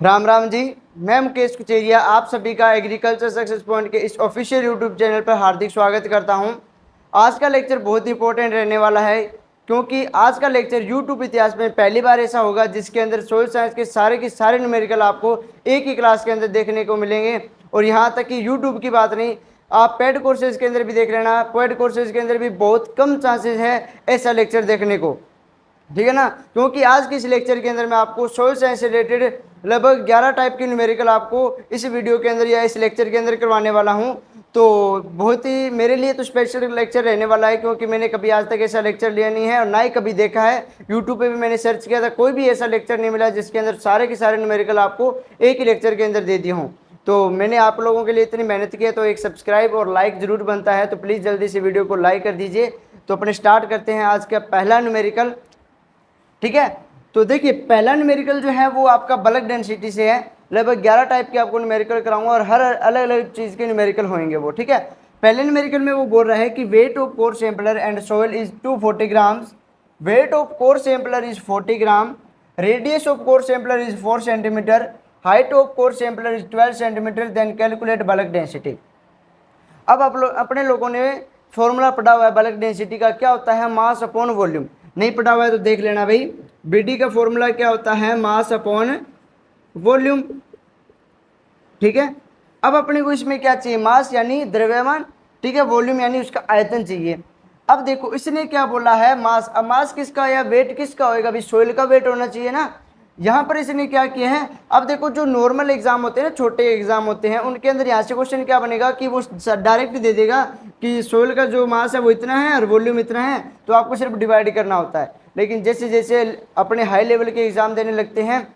राम राम जी। मैं मुकेश कुचेरिया आप सभी का एग्रीकल्चर सक्सेस पॉइंट के इस ऑफिशियल यूट्यूब चैनल पर हार्दिक स्वागत करता हूं। आज का लेक्चर बहुत ही इंपॉर्टेंट रहने वाला है, क्योंकि आज का लेक्चर यूट्यूब इतिहास में पहली बार ऐसा होगा जिसके अंदर सोयल साइंस के सारे न्यूमेरिकल आपको एक ही क्लास के अंदर देखने को मिलेंगे। और यहाँ तक कि यूट्यूब की बात नहीं, आप पेड कोर्सेज के अंदर भी देख लेना, पेड कोर्सेज के अंदर भी बहुत कम चांसेस है ऐसा लेक्चर देखने को, ठीक है ना। क्योंकि आज के इस लेक्चर के अंदर मैं आपको सोयल साइंस से रिलेटेड लगभग 11 टाइप के न्यूमेरिकल आपको इस वीडियो के अंदर या इस लेक्चर के अंदर करवाने वाला हूं। तो बहुत ही मेरे लिए तो स्पेशल लेक्चर रहने वाला है, क्योंकि मैंने कभी आज तक ऐसा लेक्चर लिया नहीं है और ना ही कभी देखा है। यूट्यूब पे भी मैंने सर्च किया था, कोई भी ऐसा लेक्चर नहीं मिला जिसके अंदर सारे के सारे न्यूमेरिकल आपको एक ही लेक्चर के अंदर दे दिए हों। तो मैंने आप लोगों के लिए इतनी मेहनत की है, तो एक सब्सक्राइब और लाइक ज़रूर बनता है, तो प्लीज़ जल्दी से वीडियो को लाइक कर दीजिए। तो अपने स्टार्ट करते हैं आज का पहला न्यूमेरिकल, ठीक है। तो देखिए, पहला न्यूमेरिकल जो है वो आपका बल्क डेंसिटी से है। लगभग 11 टाइप के आपको न्यूमेरिकल कराऊंगा और हर अलग अलग चीज़ के न्यूमेरिकल होंगे वो, ठीक है। पहले न्यूमेरिकल में वो बोल रहा है कि weight of core sampler and soil is 240 grams, weight of core sampler is 40 gram, radius of core sampler is 4 centimetre, height of core sampler is 12 centimetre, then calculate bulk density. अब आप अपने लोगों ने फॉर्मूला पढ़ा हुआ है bulk density का, क्या होता है, मास अपॉन वॉल्यूम। नहीं पढ़ा हुआ है तो देख लेना भाई, बीडी का फॉर्मूला क्या होता है, मास अपॉन वॉल्यूम, ठीक है। अब अपने को इसमें क्या चाहिए, मास यानी द्रव्यमान, ठीक है, वॉल्यूम यानी उसका आयतन चाहिए। अब देखो इसने क्या बोला है, मास। अब मास किसका या वेट किसका होएगा, अभी सोइल का वेट होना चाहिए ना। यहाँ पर इसने क्या किया है, अब देखो जो नॉर्मल एग्जाम होते हैं ना, छोटे एग्जाम होते हैं, उनके अंदर यहाँ से क्वेश्चन क्या बनेगा कि वो डायरेक्ट दे देगा कि सोइल का जो मास है वो इतना है और वॉल्यूम इतना है, तो आपको सिर्फ डिवाइड करना होता है। लेकिन जैसे जैसे अपने हाई लेवल के एग्जाम देने लगते हैं,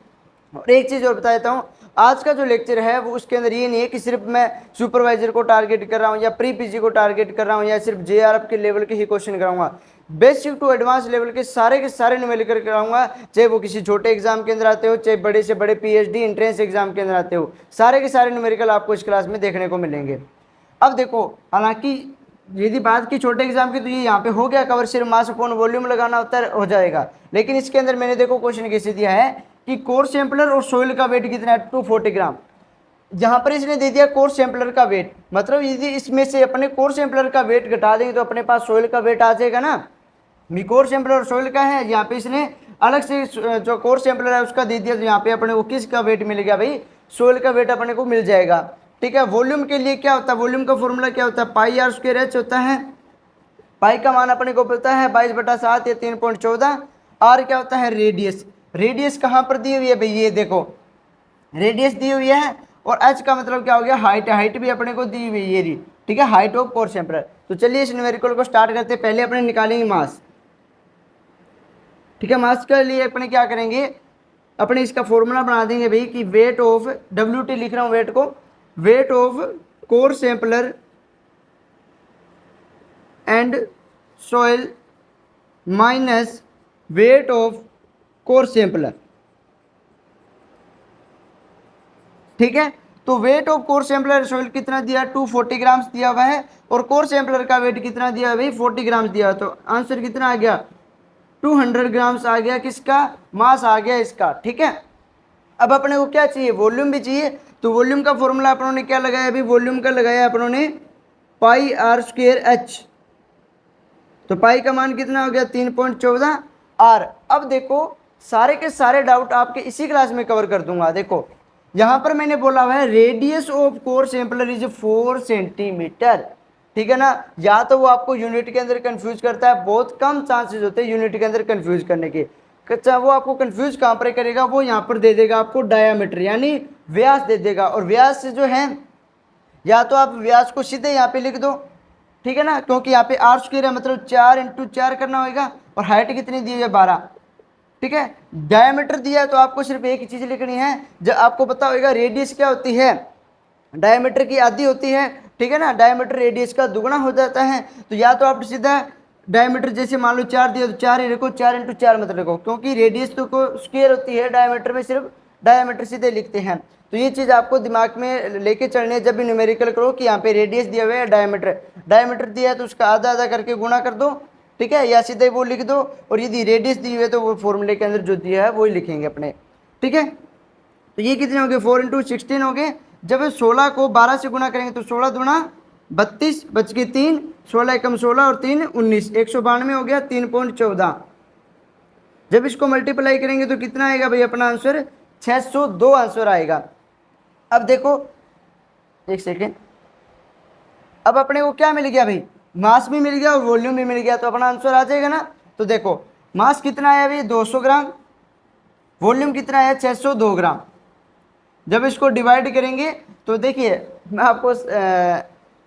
और एक चीज़ और बता देता हूँ, आज का जो लेक्चर है वो उसके अंदर ये नहीं है कि सिर्फ मैं सुपरवाइजर को टारगेट कर रहा हूँ या प्री पीजी को टारगेट कर रहा हूँ या सिर्फ जेआरएफ के लेवल के ही क्वेश्चन कराऊंगा। बेसिक टू एडवांस लेवल के सारे न्यूमेरिकल कराऊंगा, चाहे वो किसी छोटे एग्जाम के अंदर आते हो, चाहे बड़े से बड़े पीएचडी एंट्रेंस एग्जाम के अंदर आते हो, सारे के सारे न्यूमेरिकल आपको इस क्लास में देखने को मिलेंगे। अब देखो, हालांकि यदि बात की छोटे एग्जाम की तो ये यहाँ पे हो गया कवर, सिर्फ मास अपॉन वॉल्यूम लगाना होता है, हो जाएगा। लेकिन इसके अंदर मैंने देखो क्वेश्चन कैसे दिया है कि कोर सैंपलर और सोइल का वेट कितना है, 240 ग्राम। यहाँ पर इसने दे दिया कोर सैंपलर का वेट, मतलब यदि इसमें से अपने कोर सैंपलर का वेट घटा देंगे तो अपने पास सोइल का वेट आ जाएगा ना। कोर सैंपलर और सोइल का है, यहाँ पे इसने अलग से जो कोर सैंपलर है उसका दे दिया, तो यहाँ पे अपने को किसका वेट मिलेगा भाई, सोइल का वेट अपने को मिल जाएगा, ठीक है। वॉल्यूम के लिए क्या होता है, वॉल्यूम का फॉर्मूला क्या होता है, पाई आर स्क्वायर एच होता है। पाई का मान अपने को पता है 22/7 या 3.14। आर क्या होता है, रेडियस। रेडियस कहाँ पर दी हुई है भाई, ये देखो रेडियस दी हुई है। और एच का मतलब क्या हो गया, हाइट। हाइट भी अपने को दी हुई है, ये रही, ठीक है, हाइट ऑफ कोर सैंपलर। तो चलिए इस न्यूमेरिकल को स्टार्ट करते हैं। पहले अपने निकालेंगे मास, ठीक है। मास के लिए अपने क्या करेंगे, अपने इसका फॉर्मूला बना देंगे भाई कि वेट ऑफ, WT लिख रहा हूँ वेट को, wait of core sampler and soil minus weight of core sampler, ठीक है। तो wait of core sampler soil कितना दिया, 240 ग्राम्स दिया हुआ है, और कोर सैंपलर का वेट कितना दिया है भाई, 40 ग्राम्स दिया है। तो आंसर कितना आ गया, 200 ग्राम्स आ गया, किसका, मास आ गया इसका, ठीक है। अब अपने को क्या चाहिए, वॉल्यूम भी चाहिए। तो वॉल्यूम का फॉर्मूला अपनों ने क्या लगाया अभी, वॉल्यूम का लगाया अपनों ने पाई आर स्क्वायर एच। तो पाई का मान कितना हो गया, 3.14 आर। अब देखो सारे के सारे डाउट आपके इसी क्लास में कवर कर दूंगा। देखो यहाँ पर मैंने बोला हुआ है radius of core sampler is 4 centimetre, ठीक है ना। या तो वो आपको यूनिट के अंदर कंफ्यूज करता है, बहुत कम चांसेस होते हैं यूनिट के अंदर कंफ्यूज करने के। अच्छा, वो आपको कंफ्यूज कहाँ पर करेगा, वो यहाँ पर दे देगा आपको डायामीटर यानी व्यास दे देगा। और व्यास से जो है, या तो आप व्यास को सीधे यहाँ पे लिख दो, ठीक है ना, क्योंकि यहाँ पे आर स्क्वायर है, मतलब 4 × 4 करना होगा। और हाइट कितनी दी हुई है, 12, ठीक है। डायमीटर दिया है तो आपको सिर्फ एक ही चीज लिखनी है, जब आपको पता होगा रेडियस क्या होती है, डायमीटर की आधी होती है, ठीक है ना। डायमीटर रेडियस का दुगना हो जाता है। तो या तो आप सीधा डायमीटर जैसे मान लो 4 दिया तो 4 ही रखो, 4 × 4 मत रखो, क्योंकि रेडियस तो को स्क्वायर होती है, डायमीटर में सिर्फ डायमीटर सीधे लिखते हैं। तो ये चीज़ आपको दिमाग में लेके चलनी है जब भी न्यूमेरिकल करो कि यहाँ पे रेडियस दिया हुआ है, डायमीटर दिया है तो उसका आधा आधा करके गुणा कर दो, ठीक है, या सीधे वो लिख दो। और यदि रेडियस दी हुई है तो वो फॉर्मूले के अंदर जो दिया है वही लिखेंगे अपने, ठीक है। तो ये कितने हो गए 4 इंटू 16 हो गए। जब 16 को 12 से गुना करेंगे तो 16 दूना 32 बच के 3, 16 एकम 16 और 3 19, 192 हो गया 3.14। जब इसको मल्टीप्लाई करेंगे तो कितना आएगा भाई अपना आंसर 602 आंसर आएगा। अब देखो एक सेकेंड, अब अपने को क्या मिल गया भाई, मास भी मिल गया और वॉल्यूम भी मिल गया, तो अपना आंसर आ जाएगा ना। तो देखो मास कितना आया भाई 200 ग्राम, वॉल्यूम कितना आया 602 ग्राम। जब इसको डिवाइड करेंगे तो देखिए मैं आपको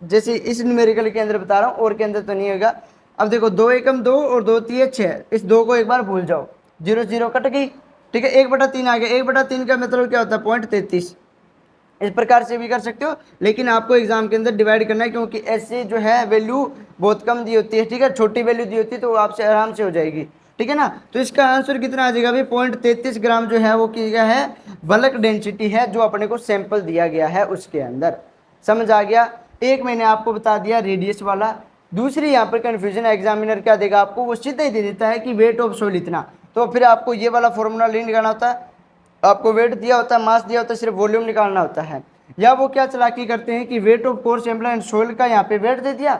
जैसे इस न्यूमेरिकल के अंदर बता रहा हूँ और के अंदर तो नहीं होगा। अब देखो 2 एकम 2 और 2 3 6, इस 2 को एक बार भूल जाओ, 0 0 कट गई, ठीक है। 1/3 आ गया, 1/3 का मतलब क्या होता है 0.33। इस प्रकार से भी कर सकते हो, लेकिन आपको एग्जाम के अंदर डिवाइड करना है, क्योंकि ऐसे जो है वैल्यू बहुत कम दी होती है, ठीक है, छोटी वैल्यू दी होती है तो आपसे आराम से हो जाएगी, ठीक है ना। तो इसका आंसर कितना आ जाएगा भाई 0.33 ग्राम जो है वो क्या है बल्क डेंसिटी है जो अपने को सैंपल दिया गया है उसके अंदर। समझ आ गया। एक मैंने आपको बता दिया रेडियस वाला। दूसरी यहाँ पर कन्फ्यूजन एग्जामिनर क्या देगा आपको, वो सीधा ही दे देता है कि वेट ऑफ सोल इतना, तो फिर आपको ये वाला फॉर्मूला नहीं निकालना होता, आपको वेट दिया होता है, मास दिया होता है, सिर्फ वॉल्यूम निकालना होता है। या वो क्या चालाकी करते हैं कि weight of core sampler and soil का यहाँ पे वेट दे दिया,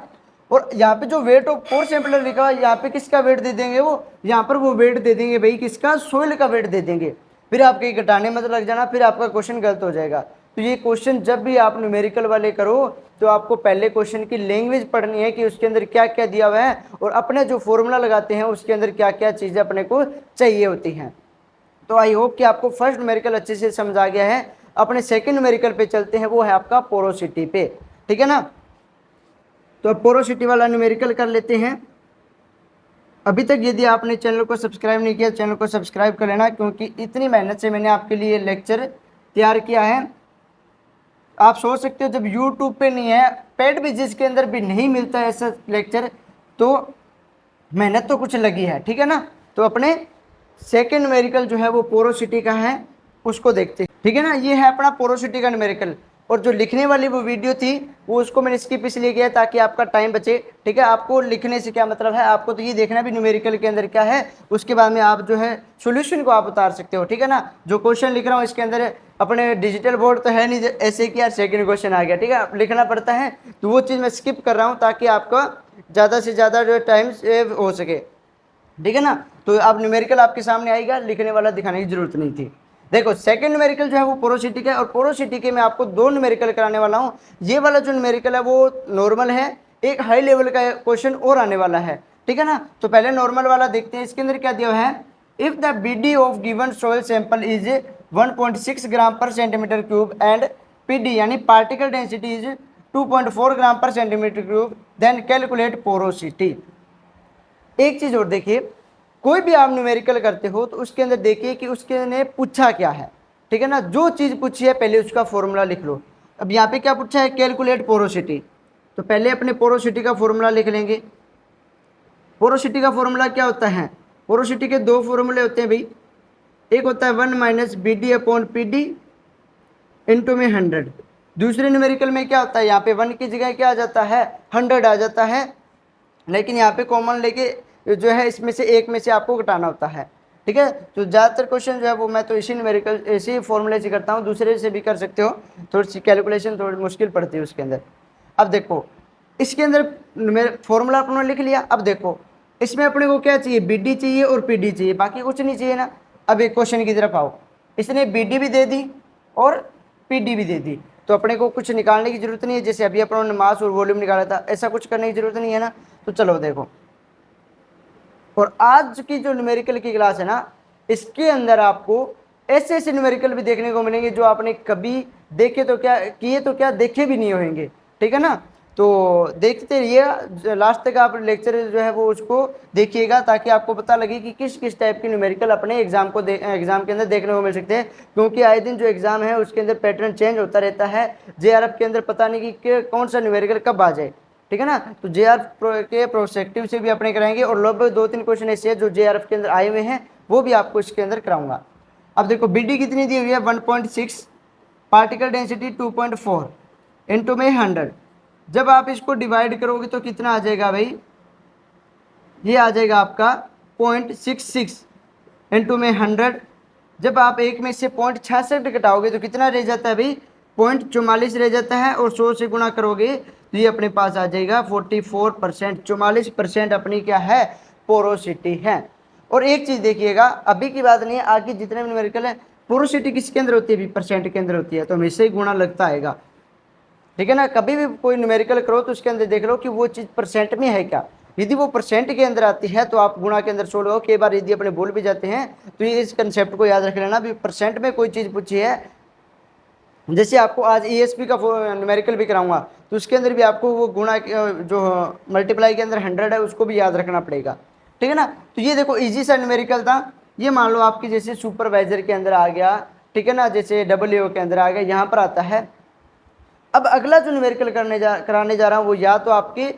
और यहाँ पे जो वेट ऑफ कोर सैंपलर लिखा है यहाँ पे किसका वेट दे देंगे, वो यहाँ पर वो वेट दे देंगे भाई किसका, सोइल का वेट दे देंगे। फिर आपके घटाने में तो लग जाना, फिर आपका क्वेश्चन गलत हो जाएगा। तो ये क्वेश्चन जब भी आप न्यूमेरिकल वाले करो तो आपको पहले क्वेश्चन की लैंग्वेज पढ़नी है कि उसके अंदर क्या क्या दिया हुआ है, और अपने जो फॉर्मूला लगाते हैं उसके अंदर क्या क्या चीज़ें अपने को चाहिए होती हैं। तो आई होप कि आपको फर्स्ट न्यूमेरिकल अच्छे से समझ आ गया है। अपने सेकंड न्यूमेरिकल पे चलते हैं, वो है आपका पोरोसिटी पे, ठीक है ना। तो अब पोरोसिटी वाला न्यूमेरिकल कर लेते हैं। अभी तक यदि आपने चैनल को सब्सक्राइब नहीं किया, चैनल को सब्सक्राइब कर लेना, क्योंकि इतनी मेहनत से मैंने आपके लिए लेक्चर तैयार किया है। आप सोच सकते हो जब यूट्यूब पे नहीं है, पेड बिजनेस के अंदर भी नहीं मिलता है ऐसा लेक्चर, तो मेहनत तो कुछ लगी है, ठीक है ना। तो अपने सेकेंड न्यूमेरिकल जो है वो पोरोसिटी का है, उसको देखते हैं, ठीक है ना। ये है अपना पोरोसिटी का न्यूमेरिकल, और जो लिखने वाली वो वीडियो थी वो उसको मैंने स्किप इसलिए किया ताकि आपका टाइम बचे, ठीक है। आपको लिखने से क्या मतलब है, आपको तो ये देखना भी न्यूमेरिकल के अंदर क्या है, उसके बाद में आप जो है सोल्यूशन को आप उतार सकते हो, ठीक है ना। जो क्वेश्चन लिख रहा हूँ इसके अंदर अपने डिजिटल बोर्ड तो है नहीं ऐसे कि यार सेकंड क्वेश्चन आ गया, ठीक है, लिखना पड़ता है, तो वो चीज़ मैं स्किप कर रहा हूँ ताकि आपका ज़्यादा से ज़्यादा जो टाइम सेव हो सके, ठीक है ना। तो अब न्यूमेरिकल आपके सामने आएगा, लिखने वाला दिखाने की जरूरत नहीं थी। देखो सेकंड न्यूमेरिकल जो है वो पोरोसिटी का है, और पोरोसिटी के मैं आपको 2 न्यूमेरिकल कराने वाला हूँ। ये वाला जो न्यूमेरिकल है वो नॉर्मल है, एक हाई लेवल का क्वेश्चन और आने वाला है, ठीक है ना। तो पहले नॉर्मल वाला देखते हैं। इसके अंदर क्या दिया हुआ है, if the BD of given soil sample is 1.6 gram per centimetre cube and PD यानी particle density is 2.4 gram per centimetre cube, then calculate porosity. एक चीज और देखिए, कोई भी आप न्यूमेरिकल करते हो तो उसके अंदर देखिए कि उसके ने पूछा क्या है, ठीक है ना। जो चीज़ पूछी है पहले उसका फॉर्मूला लिख लो। अब यहाँ पे क्या पूछा है, कैलकुलेट पोरोसिटी, तो पहले अपने पोरोसिटी का फॉर्मूला लिख लेंगे। पोरोसिटी का फॉर्मूला क्या होता है, पोरोसिटी के 2 फॉर्मूले होते हैं भाई। एक होता है 1 minus B D upon P D into में 100। दूसरे न्यूमेरिकल में क्या होता है, यहाँ पे 1 की जगह क्या आ जाता है 100 आ जाता है, लेकिन यहाँ पे कॉमन लेके जो है इसमें से एक में से आपको घटाना होता है, ठीक है। तो ज़्यादातर क्वेश्चन जो है वो मैं तो इसी न्यूमेरिकल इसी फॉर्मूले से करता हूँ, दूसरे से भी कर सकते हो, थोड़ी सी कैलकुलेशन थोड़ी मुश्किल पड़ती है उसके अंदर। अब देखो इसके अंदर मेरे फॉर्मूला अपने लिख लिया। अब देखो इसमें अपने को क्या चाहिए, बी डी चाहिए और पी डी चाहिए, बाकी कुछ नहीं चाहिए ना। अब एक क्वेश्चन की तरफ आओ, इसने बी डी भी दे दी और पी डी भी दे दी, तो अपने को कुछ निकालने की जरूरत नहीं है। जैसे अभी अपनों ने मास और वॉल्यूम निकाला था, ऐसा कुछ करने की जरूरत नहीं है ना। तो चलो देखो, और आज की जो न्यूमेरिकल की क्लास है ना, इसके अंदर आपको ऐसे ऐसे न्यूमेरिकल भी देखने को मिलेंगे जो आपने कभी देखे तो क्या किए तो क्या देखे भी नहीं होंगे, ठीक है ना। तो देखते रहिए, लास्ट तक आप लेक्चर जो है वो उसको देखिएगा ताकि आपको पता लगे कि किस किस टाइप की न्यूमेरिकल अपने एग्जाम के अंदर देखने को मिल सकते हैं, क्योंकि आए दिन जो एग्जाम है उसके अंदर पैटर्न चेंज होता रहता है। जेआरएफ के अंदर पता नहीं कि कौन सा न्यूमेरिकल कब आ जाए, ठीक है ना। तो जेआरएफ के प्रोस्पेक्टिव से भी अपने कराएंगे, और लगभग 2-3 क्वेश्चन ऐसे हैं जो जेआरएफ के अंदर आए हुए हैं, वो भी आपको इसके अंदर कराऊंगा। अब देखो बीडी कितनी दी हुई है 1.6, पार्टिकल डेंसिटी 2.4 इंटू में 100। जब आप इसको डिवाइड करोगे तो कितना आ जाएगा भाई, ये आ जाएगा आपका 0.66 इंटू में 100, जब आप एक में से 0.66 घटाओगे तो कितना रह जाता है भाई, 0.44 रह जाता है, और 100 से गुना करोगे तो ये अपने पास आ जाएगा 44%। 44% अपनी क्या है, पोरोसिटी है। और एक चीज देखिएगा, अभी की बात नहीं है, आगे जितने भी न्यूमेरिकल है, पोरोसिटी किसके अंदर होती है, भी परसेंट के अंदर होती है, तो हमेशा ही गुणा लगता आएगा। ठीक है ना, कभी भी कोई न्यूमेरिकल करो तो उसके अंदर देख लो कि वो चीज़ परसेंट में है क्या। यदि वो परसेंट के अंदर आती है तो आप गुणा के अंदर छोड़ लो। कई बार यदि अपने भूल भी जाते हैं तो ये इस कंसेप्ट को याद रख लेना, भी परसेंट में कोई चीज़ पूछी है, जैसे आपको आज ईएसपी का न्यूमेरिकल भी कराऊंगा तो उसके अंदर भी आपको वो गुणा जो मल्टीप्लाई के अंदर 100 है उसको भी याद रखना पड़ेगा। ठीक है ना, तो ये देखो इजी सा न्यूमेरिकल था। ये मान लो आपकी जैसे सुपरवाइजर के अंदर आ गया, ठीक है ना, जैसे डब्ल्यू के अंदर आ गया, यहाँ पर आता है। अब अगला जो न्यूमेरिकल कराने जा रहा हूँ वो या तो आपके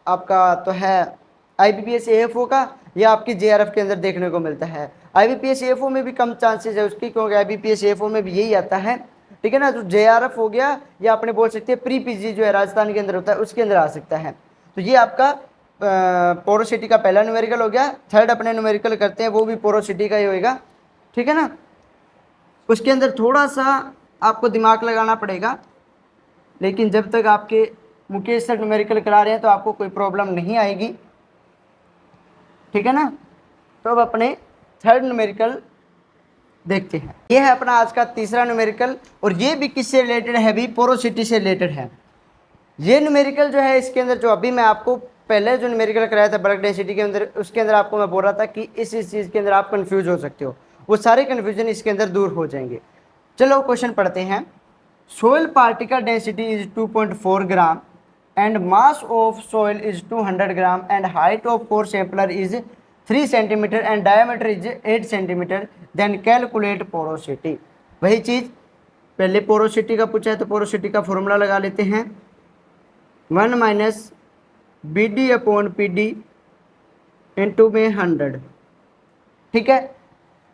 आपका तो है आईबीपीएस एएफओ का, या आपकी जेआरएफ के अंदर देखने को मिलता है। आईबीपीएस एएफओ में भी कम चांसेस है उसकी, क्योंकि आईबीपीएस एएफओ में भी यही आता है। ठीक है ना, तो जेआरएफ हो गया, या अपने बोल सकते हैं प्री पीजी जो है राजस्थान के अंदर होता है उसके अंदर आ सकता है। तो ये आपका पोरोसिटी का पहला न्यूमेरिकल हो गया। थर्ड अपने न्यूमेरिकल करते हैं वो भी पोरोसिटी का ही होएगा। ठीक है ना, उसके अंदर थोड़ा सा आपको दिमाग लगाना पड़ेगा, लेकिन जब तक आपके मुकेश सर न्यूमेरिकल करा रहे हैं तो आपको कोई प्रॉब्लम नहीं आएगी। ठीक है ना, तो अब अपने थर्ड न्यूमेरिकल देखते हैं। ये है अपना आज का तीसरा न्यूमेरिकल, और ये भी किससे रिलेटेड है, भी पोरोसिटी से रिलेटेड है। ये न्यूमेरिकल जो है इसके अंदर जो अभी मैं आपको पहले जो न्यूमेरिकल कराया था बल्क डेंसिटी के अंदर, उसके अंदर आपको मैं बोल रहा था कि इस चीज़ के अंदर आप कंफ्यूज हो सकते हो, वो सारे कन्फ्यूजन इसके अंदर दूर हो जाएंगे। चलो क्वेश्चन पढ़ते हैं। Soil particle density is 2.4 gram and mass of soil is 200 gram and height of core sampler is 3 centimetre and diameter is 8 centimetre, then calculate porosity. वही चीज़ पहले पोरोसिटी का पूछा है तो पोरोसिटी का फॉर्मूला लगा लेते हैं, 1 minus B D upon P D into में 100। ठीक है,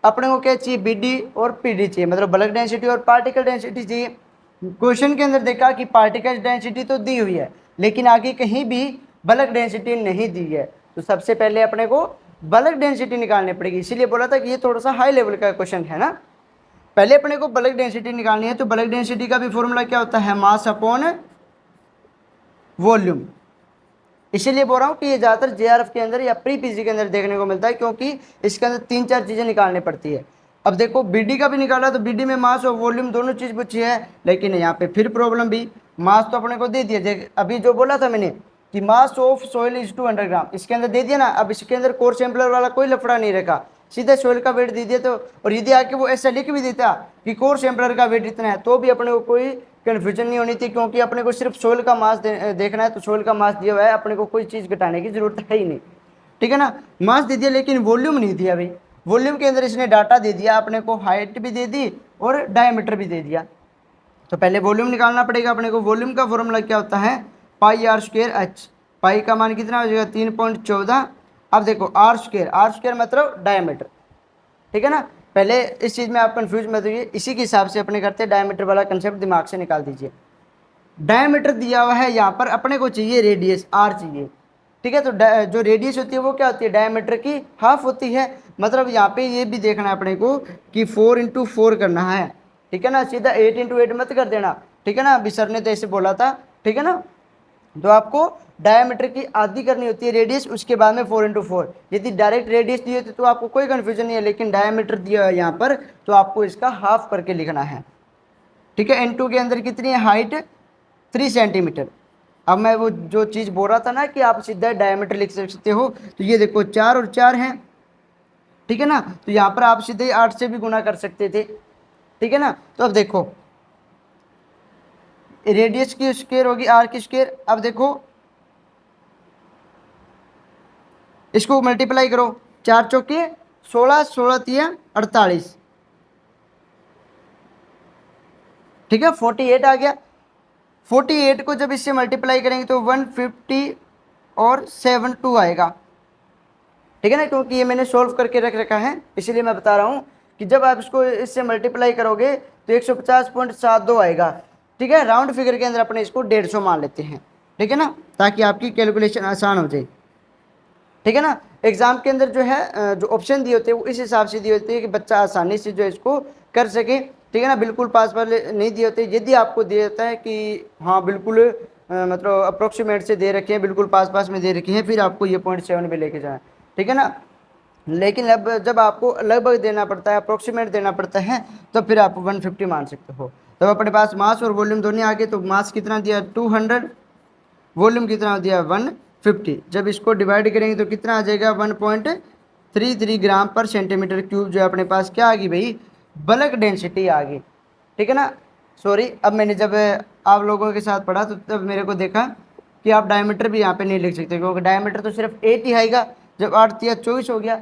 अपने को क्या चाहिए, बी डी और पी डी चाहिए, मतलब बल्क डेंसिटी और पार्टिकल डेंसिटी चाहिए। क्वेश्चन के अंदर देखा कि पार्टिकल डेंसिटी तो दी हुई है, लेकिन आगे कहीं भी बल्क डेंसिटी नहीं दी है, तो सबसे पहले अपने को बल्क डेंसिटी निकालनी पड़ेगी। इसीलिए बोला था कि ये थोड़ा सा हाई लेवल का क्वेश्चन है ना। पहले अपने को बल्क डेंसिटी निकालनी है, तो बल्क डेंसिटी का भी फॉर्मूला क्या होता है, मास अपॉन वॉल्यूम। इसीलिए बोल रहा हूँ कि ये ज़्यादातर जेआरएफ के अंदर या प्री पीजी के अंदर देखने को मिलता है, क्योंकि इसके अंदर 3-4 चीज़ें निकालनी पड़ती है। अब देखो बीडी का भी निकाला तो बीडी में मास और वॉल्यूम दोनों चीज़ पूछी है, लेकिन यहाँ पे फिर प्रॉब्लम भी, मास तो अपने को दे दिया, अभी जो बोला था मैंने कि मास ऑफ सोइल इज 200 ग्राम, इसके अंदर दे दिया ना। अब इसके अंदर कोर सैंपलर वाला कोई लफड़ा नहीं रखा, सीधे सोइल का वेट दे दिया। तो और यदि आके वो ऐसा लिख भी देता कि कोर सैंपलर का वेट इतना है, तो भी अपने को कोई कन्फ्यूजन नहीं होनी थी, क्योंकि अपने को सिर्फ सोइल का मास देखना है। तो सोइल का मास दिया हुआ है, अपने को कोई चीज़ घटाने की जरूरत है ही नहीं। ठीक है ना, मास दे दिया लेकिन वॉल्यूम नहीं दिया भाई। वॉल्यूम के अंदर इसने डाटा दे दिया अपने को, हाइट भी दे दी और डायमीटर भी दे दिया। तो पहले वॉल्यूम निकालना पड़ेगा अपने को। वॉल्यूम का फॉर्मूला क्या होता है, पाई आर स्क्वायर एच। पाई का मान कितना हो जाएगा, 3.14। अब देखो आर स्क्वायर मतलब डायमीटर। ठीक है ना, पहले इस चीज़ में आप कंफ्यूज मत होइए, इसी के हिसाब से अपने करते हैं। डायमीटर वाला कंसेप्ट दिमाग से निकाल दीजिए। डायमीटर दिया हुआ है, यहाँ पर अपने को चाहिए रेडियस, आर चाहिए। ठीक है, तो जो रेडियस होती है वो क्या होती है, डायमीटर की हाफ होती है। मतलब यहाँ पे ये भी देखना है अपने को कि 4 × 4 करना है। ठीक है ना, सीधा 8 × 8 मत कर देना। ठीक है ना, अभी सर ने तो ऐसे बोला था। ठीक है ना, तो आपको डायमीटर की आधी करनी होती है रेडियस, उसके बाद में 4 × 4। यदि डायरेक्ट रेडियस दी होती तो आपको कोई कन्फ्यूजन नहीं है, लेकिन डायमीटर दिया है यहाँ पर तो आपको इसका हाफ करके लिखना है। ठीक है, N2 के अंदर कितनी है हाइट, 3 सेंटीमीटर। अब मैं वो जो चीज़ बोल रहा था ना कि आप सीधा डायमीटर लिख सकते हो, तो ये देखो 4 और 4 हैं। ठीक है ना, तो यहाँ पर आप सीधे 8 से भी गुना कर सकते थे। ठीक है ना, तो अब देखो रेडियस की स्क्वायर होगी आर की स्क्वायर। अब देखो इसको मल्टीप्लाई करो, 4 चौके 16, 16 तिया 48। ठीक है, 48 आ गया। 48 को जब इससे मल्टीप्लाई करेंगे तो 150 और 72 आएगा। ठीक है ना, क्योंकि ये मैंने सोल्व करके रख रखा है, इसीलिए मैं बता रहा हूँ कि जब आप इसको इससे मल्टीप्लाई करोगे तो 150.72 आएगा। ठीक है, राउंड फिगर के अंदर अपने इसको 150 मान लेते हैं। ठीक है ना, ताकि आपकी कैलकुलेशन आसान हो जाए। ठीक है ना, एग्जाम के अंदर जो है जो ऑप्शन दिए होते हैं वो इस हिसाब से दिए होते हैं कि बच्चा आसानी से जो है इसको कर सके, ठीक है ना। बिल्कुल पास वाले नहीं दिए होते। यदि आपको दिया जाता है कि हाँ बिल्कुल मतलब अप्रोक्सीमेट से दे रखे हैं, बिल्कुल पास पास में दे रखे हैं, फिर आपको ये 0.7 पे लेके जाए, ठीक है ना। लेकिन अब जब आपको लगभग देना पड़ता है, अप्रोक्सीमेट देना पड़ता है, तो फिर आप 150 मान सकते हो। तब अपने पास मास और वॉल्यूम दोनों आ गए। तो मास कितना दिया 200, वॉल्यूम कितना दिया 150। जब इसको डिवाइड करेंगे तो कितना आ जाएगा 1.33 ग्राम पर सेंटीमीटर क्यूब जो अपने पास क्या आ गई भाई, बल्क डेंसिटी आ गई, ठीक है ना। सॉरी, अब मैंने जब आप लोगों के साथ पढ़ा तो तब मेरे को देखा कि आप डायमीटर भी यहाँ पे नहीं लिख सकते, क्योंकि डायमीटर तो सिर्फ 8 ही आएगा। जब 8 या 24 हो गया,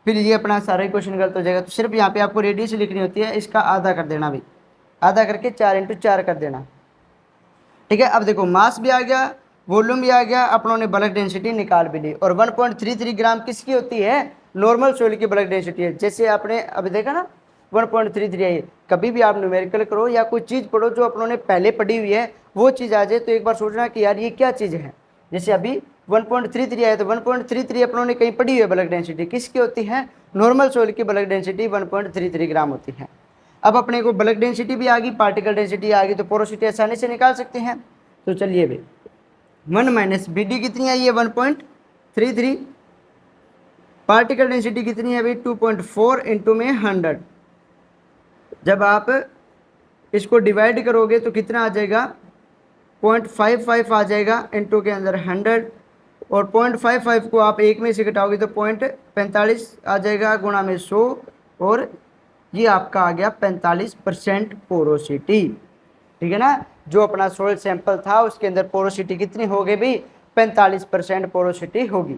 फिर ये अपना सारा ही क्वेश्चन गलत हो जाएगा। तो सिर्फ यहाँ पे आपको रेडियस लिखनी होती है, इसका आधा कर देना भाई, आधा करके 4 × 4 कर देना, ठीक है। अब देखो मास भी आ गया, वॉल्यूम भी आ गया, अपनों ने बल्क डेंसिटी निकाल भी ली। और 1.33 ग्राम किसकी होती है, नॉर्मल सॉइल की बल्क डेंसिटी है। जैसे आपने अभी देखा ना 1.33 है। कभी भी आप न्यूमेरिकल करो या कोई चीज़ पढ़ो जो अपनों ने पहले पढ़ी हुई है, वो चीज़ आ जाए तो एक बार सोचना कि यार ये क्या चीज़ है। जैसे अभी 1.33 आया तो 1.33 अपनों ने कहीं पढ़ी हुई है, बल्क डेंसिटी किसकी होती है, नॉर्मल सॉइल की बल्क डेंसिटी 1.33 ग्राम होती है। अब अपने को बल्क डेंसिटी भी आ गई, पार्टिकल डेंसिटी आ गई, तो पोरोसिटी आसानी से निकाल सकते हैं। तो चलिए भाई 1 माइनस बी डी कितनी आई है 1.33, पार्टिकल डेंसिटी कितनी है भाई 2.4 इंटू में 100। जब आप इसको डिवाइड करोगे तो कितना आ जाएगा 0.55 आ जाएगा, इंटू के अंदर 100, और 0.55 को आप एक में से घटाओगे तो 0.45 आ जाएगा, गुणा में 100, और ये आपका आ गया 45% पोरोसिटी, ठीक है ना। जो अपना सोइल सैंपल था उसके अंदर पोरोसिटी कितनी हो गई भाई, 45% पोरोसिटी होगी,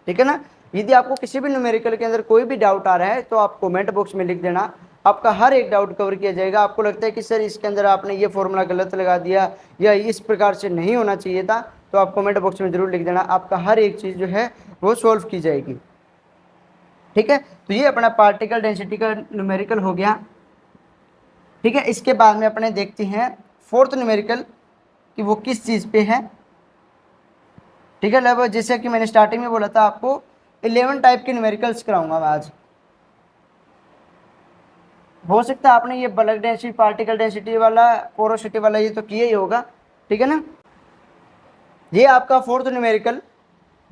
ठीक है ना। यदि आपको किसी भी न्यूमेरिकल के अंदर कोई भी डाउट आ रहा है तो आप कमेंट बॉक्स में लिख देना, आपका हर एक डाउट कवर किया जाएगा। आपको लगता है कि सर इसके अंदर आपने ये फॉर्मूला गलत लगा दिया या इस प्रकार से नहीं होना चाहिए था, तो आप कमेंट बॉक्स में जरूर लिख देना, आपका हर एक चीज़ जो है वो सॉल्व की जाएगी, ठीक है। तो ये अपना पार्टिकल डेंसिटी का न्यूमेरिकल हो गया, ठीक है। इसके बाद में अपने देखते हैं फोर्थ न्यूमेरिकल कि वो किस चीज़ पे है, ठीक है। लगभग जैसे कि मैंने स्टार्टिंग में बोला था आपको 11 टाइप के न्यूमेरिकल्स कराऊंगा मैं आज। हो सकता है आपने ये बल्क डेंसिटी, पार्टिकल डेंसिटी वाला, पोरोसिटी वाला ये तो किया ही होगा, ठीक है ना। ये आपका फोर्थ न्यूमेरिकल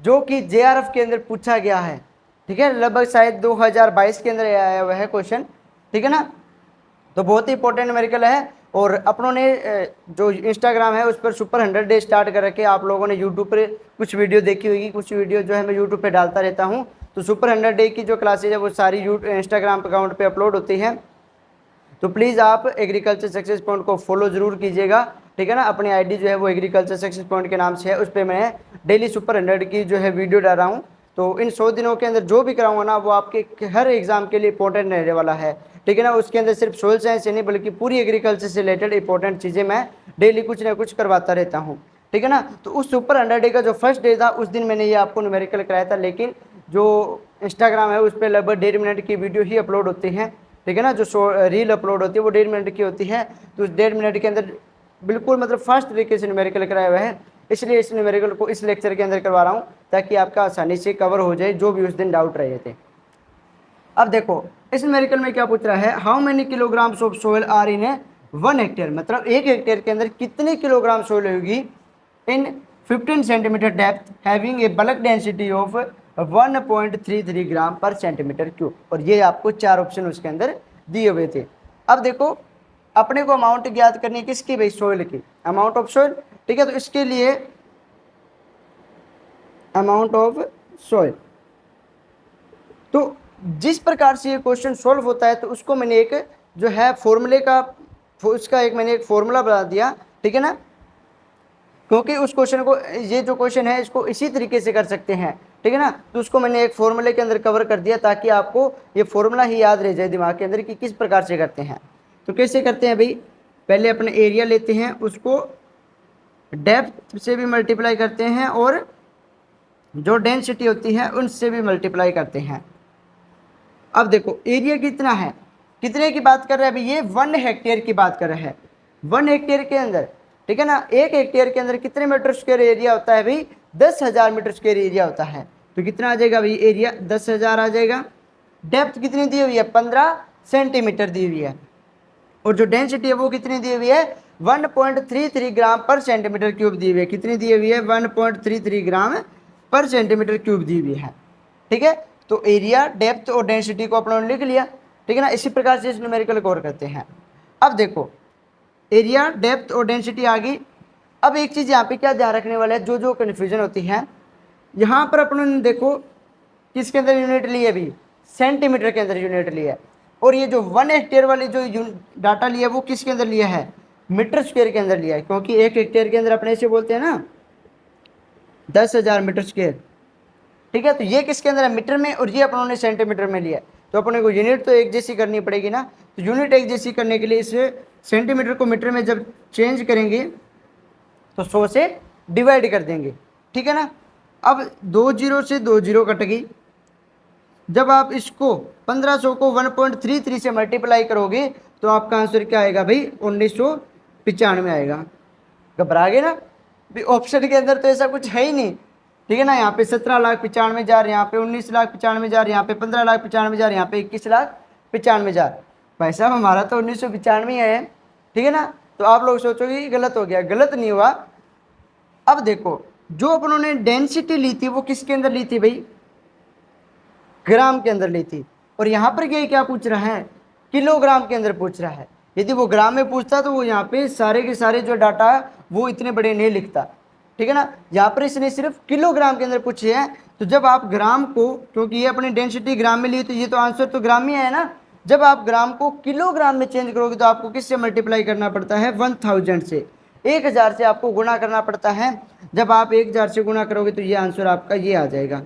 जो कि जेआरएफ के अंदर पूछा गया है, ठीक है। लगभग शायद 2022 के अंदर आया हुआ है क्वेश्चन, ठीक है ना। तो बहुत ही इंपॉर्टेंट न्यूमेरिकल है। और अपनों ने जो इंस्टाग्राम है उस पर सुपर 100 डे स्टार्ट कर रखे। आप लोगों ने यूट्यूब पर कुछ वीडियो देखी होगी, कुछ वीडियो जो है मैं यूट्यूब पे डालता रहता हूँ। तो सुपर 100 डे की जो क्लासेज है वो सारी इंस्टाग्राम अकाउंट पे अपलोड होती है। तो प्लीज़ आप एग्रीकल्चर सक्सेस पॉइंट को फॉलो ज़रूर कीजिएगा, ठीक है ना। अपनी आईडी जो है वो एग्रीकल्चर सक्सेस पॉइंट के नाम से है, उस पर मैं डेली सुपर 100 की जो है वीडियो डाल रहा हूँ। तो इन 100 दिनों के अंदर जो भी कराऊंगा ना वो आपके हर एग्जाम के लिए इंपॉर्टेंट रहने वाला है, ठीक है ना। उसके अंदर सिर्फ सोइल साइंस ही नहीं बल्कि पूरी एग्रीकल्चर से रिलेटेड इंपॉर्टेंट चीज़ें मैं डेली कुछ ना कुछ करवाता रहता हूँ, ठीक है ना। तो उस सुपर 100 डे का जो फर्स्ट डे था उस दिन मैंने ये आपको न्यूमेरिकल कराया था, लेकिन जो इंस्टाग्राम है उस पर लगभग 1.5 मिनट की वीडियो ही अपलोड होती है, ठीक है ना। जो रील अपलोड होती है वो 1.5 मिनट की होती है। तो उस 1.5 मिनट के अंदर बिल्कुल मतलब फास्ट तरीके से न्यूमेरिकल कराया हुआ है, इसलिए इस न्यूमेरिकल को इस लेक्चर के अंदर करवा रहा हूँ ताकि आपका आसानी से कवर हो जाए जो भी उस दिन डाउट रहे थे। अब देखो इस न्यूमेरिकल में क्या पूछ रहा है, how many kilograms of soil are in a 1 hectare, मतलब 1 हेक्टेयर के अंदर कितने किलोग्राम सोइल होगी in 15 centimetre depth having a bulk density of 1.33 gram per centimetre cube. और ये आपको 4 ऑप्शन उसके अंदर दिए हुए थे। अब देखो अपने को अमाउंट ज्ञात करनी है किसकी भाई, सोइल की, अमाउंट ऑफ सोइल, ठीक है। तो इसके लिए अमाउंट ऑफ सोइल, तो जिस प्रकार से ये क्वेश्चन सॉल्व होता है तो उसको मैंने एक जो है फॉर्मूले का उसका एक मैंने एक फॉर्मूला बना दिया, ठीक है ना। क्योंकि उस क्वेश्चन को, ये जो क्वेश्चन है इसको इसी तरीके से कर सकते हैं, ठीक है ना। तो उसको मैंने एक फॉर्मूले के अंदर कवर कर दिया ताकि आपको ये फॉर्मूला ही याद रह जाए दिमाग के अंदर कि किस प्रकार से करते हैं। तो कैसे करते हैं भाई, पहले अपने एरिया लेते हैं उसको डेप्थ से भी मल्टीप्लाई करते हैं और जो डेंसिटी होती है उनसे भी मल्टीप्लाई करते हैं। अब देखो एरिया कितना है, कितने की बात कर रहे हैं अभी, ये 1 हेक्टेयर की बात कर रहे हैं। 1 हेक्टेयर के अंदर, ठीक है ना, 1 हेक्टेयर के अंदर कितने मीटर स्क्वायर एरिया होता है भाई, 10,000 मीटर स्क्वायर एरिया होता है, तो कितना आ जाएगा भाई, एरिया 10,000 आ जाएगा। डेप्थ कितनी दी हुई है, 15 सेंटीमीटर दी हुई है, और जो डेंसिटी है वो कितनी दी हुई है, 1.33 ग्राम पर सेंटीमीटर क्यूब दी हुई है। कितनी दी हुई है, 1.33 ग्राम पर सेंटीमीटर क्यूब दी हुई है। ठीक है, तो एरिया, डेप्थ और डेंसिटी को अपनों ने लिख लिया। ठीक है ना, इसी प्रकार से इस न्यूमेरिकल को और करते हैं। अब देखो एरिया, डेप्थ और डेंसिटी आ गई। अब एक चीज़ यहाँ पे क्या ध्यान रखने वाला है, जो जो कन्फ्यूजन होती है, यहाँ पर अपनों ने देखो किसके अंदर यूनिट ली है भी, सेंटीमीटर के अंदर यूनिट लिया है, और ये जो 1 हेक्टेयर वाली जो डाटा लिया है वो किसके अंदर लिया है, मीटर स्क्वायर के अंदर लिया है, क्योंकि 1 हेक्टेयर के अंदर अपने ऐसे बोलते हैं ना 10,000 मीटर स्क्वायर। ठीक है, तो ये किसके अंदर है, मीटर में, और ये अपनों ने सेंटीमीटर में लिया है। तो अपने को यूनिट तो एक जैसी करनी पड़ेगी ना, तो यूनिट एक जैसी करने के लिए इस सेंटीमीटर को मीटर में जब चेंज करेंगे तो 100 से डिवाइड कर देंगे। ठीक है ना, अब 2 जीरो से 2 जीरो कट गई। जब आप इसको 1500 को 1.33 से मल्टीप्लाई करोगे तो आपका आंसर क्या आएगा भाई, 1995 आएगा। घबरा गए ना, भी ऑप्शन के अंदर तो ऐसा कुछ है ही नहीं। ठीक है ना, यहाँ पे 17,95,000, यहाँ पे 19,95,000, यहाँ पे 15,95,000, यहाँ पे 21,95,000। भाई साहब हमारा तो 1995 है। ठीक है ना, तो आप लोग सोचोगे कि गलत हो गया, गलत नहीं हुआ। अब देखो जो अपनों ने डेंसिटी ली थी वो किसके अंदर ली थी भाई, ग्राम के अंदर ली थी, और यहाँ पर ये क्या पूछ रहा है, किलोग्राम के अंदर पूछ रहा है। यदि वो ग्राम में पूछता तो वो यहाँ पे सारे के सारे जो डाटा वो इतने बड़े नहीं लिखता। ठीक है ना, यहाँ पर इसने सिर्फ किलोग्राम के अंदर पूछे हैं। तो जब आप ग्राम को, क्योंकि ये अपनी डेंसिटी ग्राम में ली, तो ये तो आंसर तो ग्राम में है ना। जब आप ग्राम को किलोग्राम में चेंज करोगे तो आपको किससे मल्टीप्लाई करना पड़ता है, 1000 से, 1000 से आपको गुणा करना पड़ता है। जब आप 1000 से गुणा करोगे तो ये आंसर आपका ये आ जाएगा,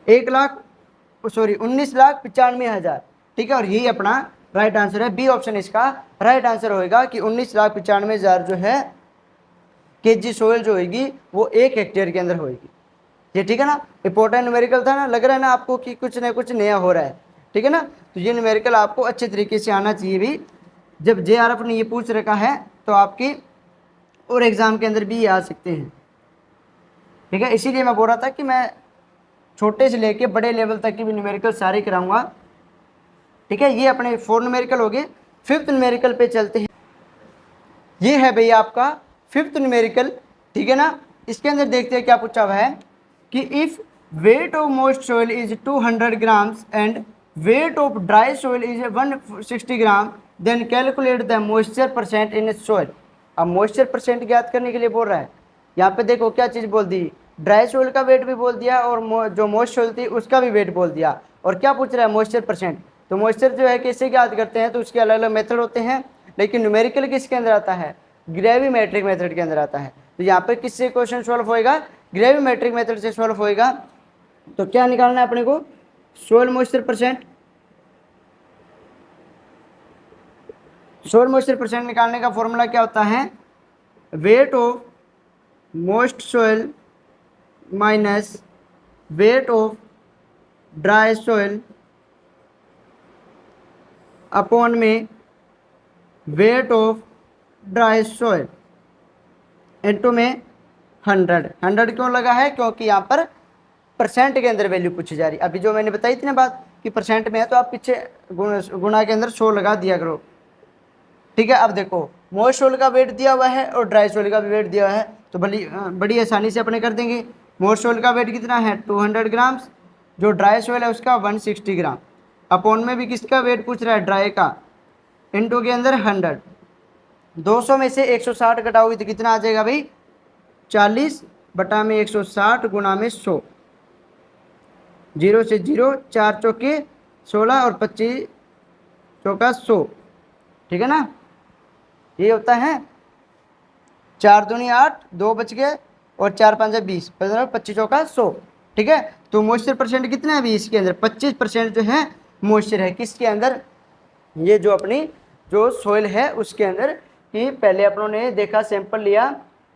19,95,000। ठीक है, और यही अपना राइट आंसर है, बी ऑप्शन इसका राइट आंसर होएगा कि 19,95,000 जो है केजी सोयल जो होगी वो 1 हेक्टेयर के अंदर होगी। ये ठीक है ना, इंपॉर्टेंट न्यूमेरिकल था ना, लग रहा है ना आपको कि कुछ ना कुछ नया हो रहा है। ठीक है ना, तो ये न्यूमेरिकल आपको अच्छे तरीके से आना चाहिए भी। जब JRF ने ये पूछ रखा है तो आपकी और एग्ज़ाम के अंदर भी ये आ सकते हैं। ठीक है, इसीलिए मैं बोल रहा था कि मैं छोटे से लेके बड़े लेवल तक की भी न्यूमेरिकल सारे कराऊंगा। ठीक है, ये अपने 4 न्यूमेरिकल हो गए। 5th न्यूमेरिकल पे चलते हैं। ये है भैया आपका 5th न्यूमेरिकल। ठीक है ना, इसके अंदर देखते हैं क्या पूछा हुआ है कि if weight of moist soil is 200 grams and weight of dry soil is 160 gram, then calculate the moisture percent in soil. अब मॉइस्चर परसेंट ज्ञात करने के लिए बोल रहा है। यहाँ पे देखो क्या चीज़ बोल दी, ड्राई सोइल का वेट भी बोल दिया और जो मॉइस्ट सोइल थी उसका भी वेट बोल दिया, और क्या पूछ रहा है, मॉइस्चर परसेंट। तो मॉइस्चर जो है कैसे ज्ञात करते हैं, तो उसके अलग अलग मेथड होते हैं, लेकिन न्यूमेरिकल किसके अंदर आता है, ग्रेविमेट्रिक मेथड के अंदर आता है। तो यहाँ पर किससे क्वेश्चन सॉल्व होएगा, ग्रेविमेट्रिक मेथड से सॉल्व होएगा। तो क्या निकालना है अपने को, soil moisture percent. Soil moisture percent निकालने का फॉर्मूला क्या होता है, weight of moist soil minus weight of dry soil upon में weight of dry soil into में 100 क्यों लगा है, क्योंकि यहाँ पर परसेंट के अंदर वैल्यू पूछी जा रही है। अभी जो मैंने बताई थी ना बात कि परसेंट में है, तो आप पीछे गुणा के अंदर 100 लगा दिया करो। ठीक है, अब देखो मॉइस्ट सोइल का वेट दिया हुआ है और ड्राई सोइल का भी वेट दिया हुआ है, तो बड़ी आसानी से अपने कर देंगे। मॉइस्ट सोइल का वेट कितना है 200 ग्राम्स, जो ड्राई सोइल है उसका 160 ग्राम, अपॉन में भी किसका वेट पूछ रहा है, ड्राई का, इनटू के अंदर 100। 200 में से 160 घटाओगे तो कितना आ जाएगा भाई, 40 बटा में 160 गुणा में 100, 0 से 0, 4 चौके 16 और 25 चौका 100। ठीक है ना, ये होता है 4 दूनी 8, 2 बच गए, और 4 5 20, 15 25 चौका 100। ठीक है, तो मॉइस्चर परसेंट कितना है अभी इसके अंदर, 25% जो है मॉइस्चर है किसके अंदर, ये जो अपनी जो सोइल है उसके अंदर। कि पहले अपनों ने देखा सैंपल लिया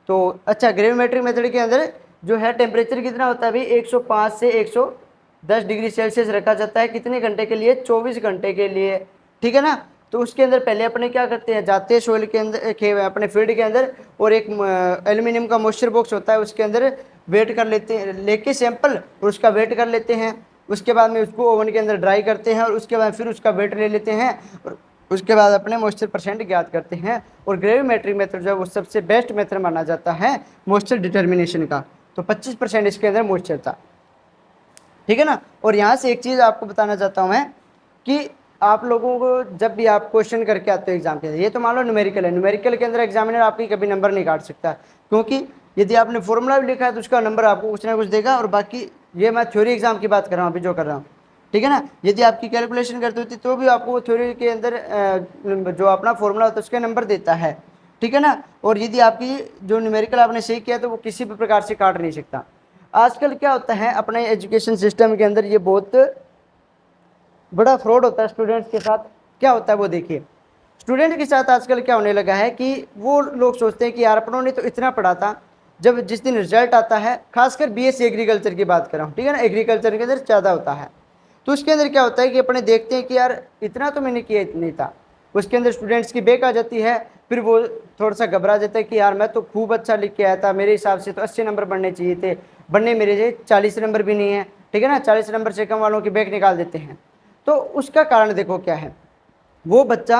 तो अच्छा, ग्रेविमेट्रिक मेथड के अंदर जो है टेम्परेचर कितना होता है भाई, 105 से 110 डिग्री सेल्सियस रखा जाता है, कितने घंटे के लिए, 24 घंटे के लिए। ठीक है ना, तो उसके अंदर पहले अपने क्या करते हैं, जाते हैं सोइल के अंदर अपने फील्ड के अंदर, और एक एल्यूमिनियम का मॉइस्चर बॉक्स होता है, उसके अंदर वेट कर लेते हैं, लेके सैंपल और उसका वेट कर लेते हैं। उसके बाद में उसको ओवन के अंदर ड्राई करते हैं और उसके बाद फिर उसका वेट ले लेते हैं और उसके बाद अपने मॉइस्चर परसेंट ज्ञात करते हैं। और ग्रेविमेट्रिक मेथड जो है वो सबसे बेस्ट मेथड माना जाता है मॉइस्चर डिटर्मिनेशन का। तो 25% इसके अंदर मॉइस्चर था, ठीक है ना। और यहाँ से एक चीज़ आपको बताना चाहता हूँ मैं कि आप लोगों को जब भी आप क्वेश्चन करके आते हो एग्जाम के अंदर, ये तो मान लो न्यूमेरिकल है, न्यूमेरिकल के अंदर एग्जामिनर आपकी कभी नंबर नहीं काट सकता, क्योंकि यदि आपने फॉर्मूला भी लिखा है तो उसका नंबर आपको कुछ ना कुछ देगा। और बाकी ये मैं थ्योरी एग्जाम की बात कर रहा हूँ अभी जो कर रहा हूँ, ठीक है ना। यदि आपकी कैलकुलेशन करती होती तो भी आपको थ्योरी के अंदर जो अपना फॉर्मूला होता है उसके नंबर देता है, ठीक है ना। और यदि आपकी जो न्यूमेरिकल आपने सही किया तो वो किसी भी प्रकार से काट नहीं सकता। आजकल क्या होता है अपने एजुकेशन सिस्टम के अंदर, ये बहुत बड़ा फ्रॉड होता है स्टूडेंट्स के साथ। क्या होता है वो देखिए, स्टूडेंट के साथ आजकल क्या होने लगा है कि वो लोग सोचते हैं कि यार अपनों ने तो इतना पढ़ा था, जब जिस दिन रिजल्ट आता है, खासकर बीएससी एग्रीकल्चर की बात कर रहा हूँ, ठीक है ना, एग्रीकल्चर के अंदर ज़्यादा होता है, तो उसके अंदर क्या होता है कि अपने देखते हैं कि यार इतना तो मैंने किया नहीं था, उसके अंदर स्टूडेंट्स की बैक आ जाती है। फिर वो थोड़ा सा घबरा जाता है कि यार मैं तो खूब अच्छा लिख के आया था, मेरे हिसाब से तो 80 नंबर बनने चाहिए थे, बनने मेरे से 40 नंबर भी नहीं है, ठीक है ना, 40 नंबर से कम वालों की बैक निकाल देते हैं। तो उसका कारण देखो क्या है, वो बच्चा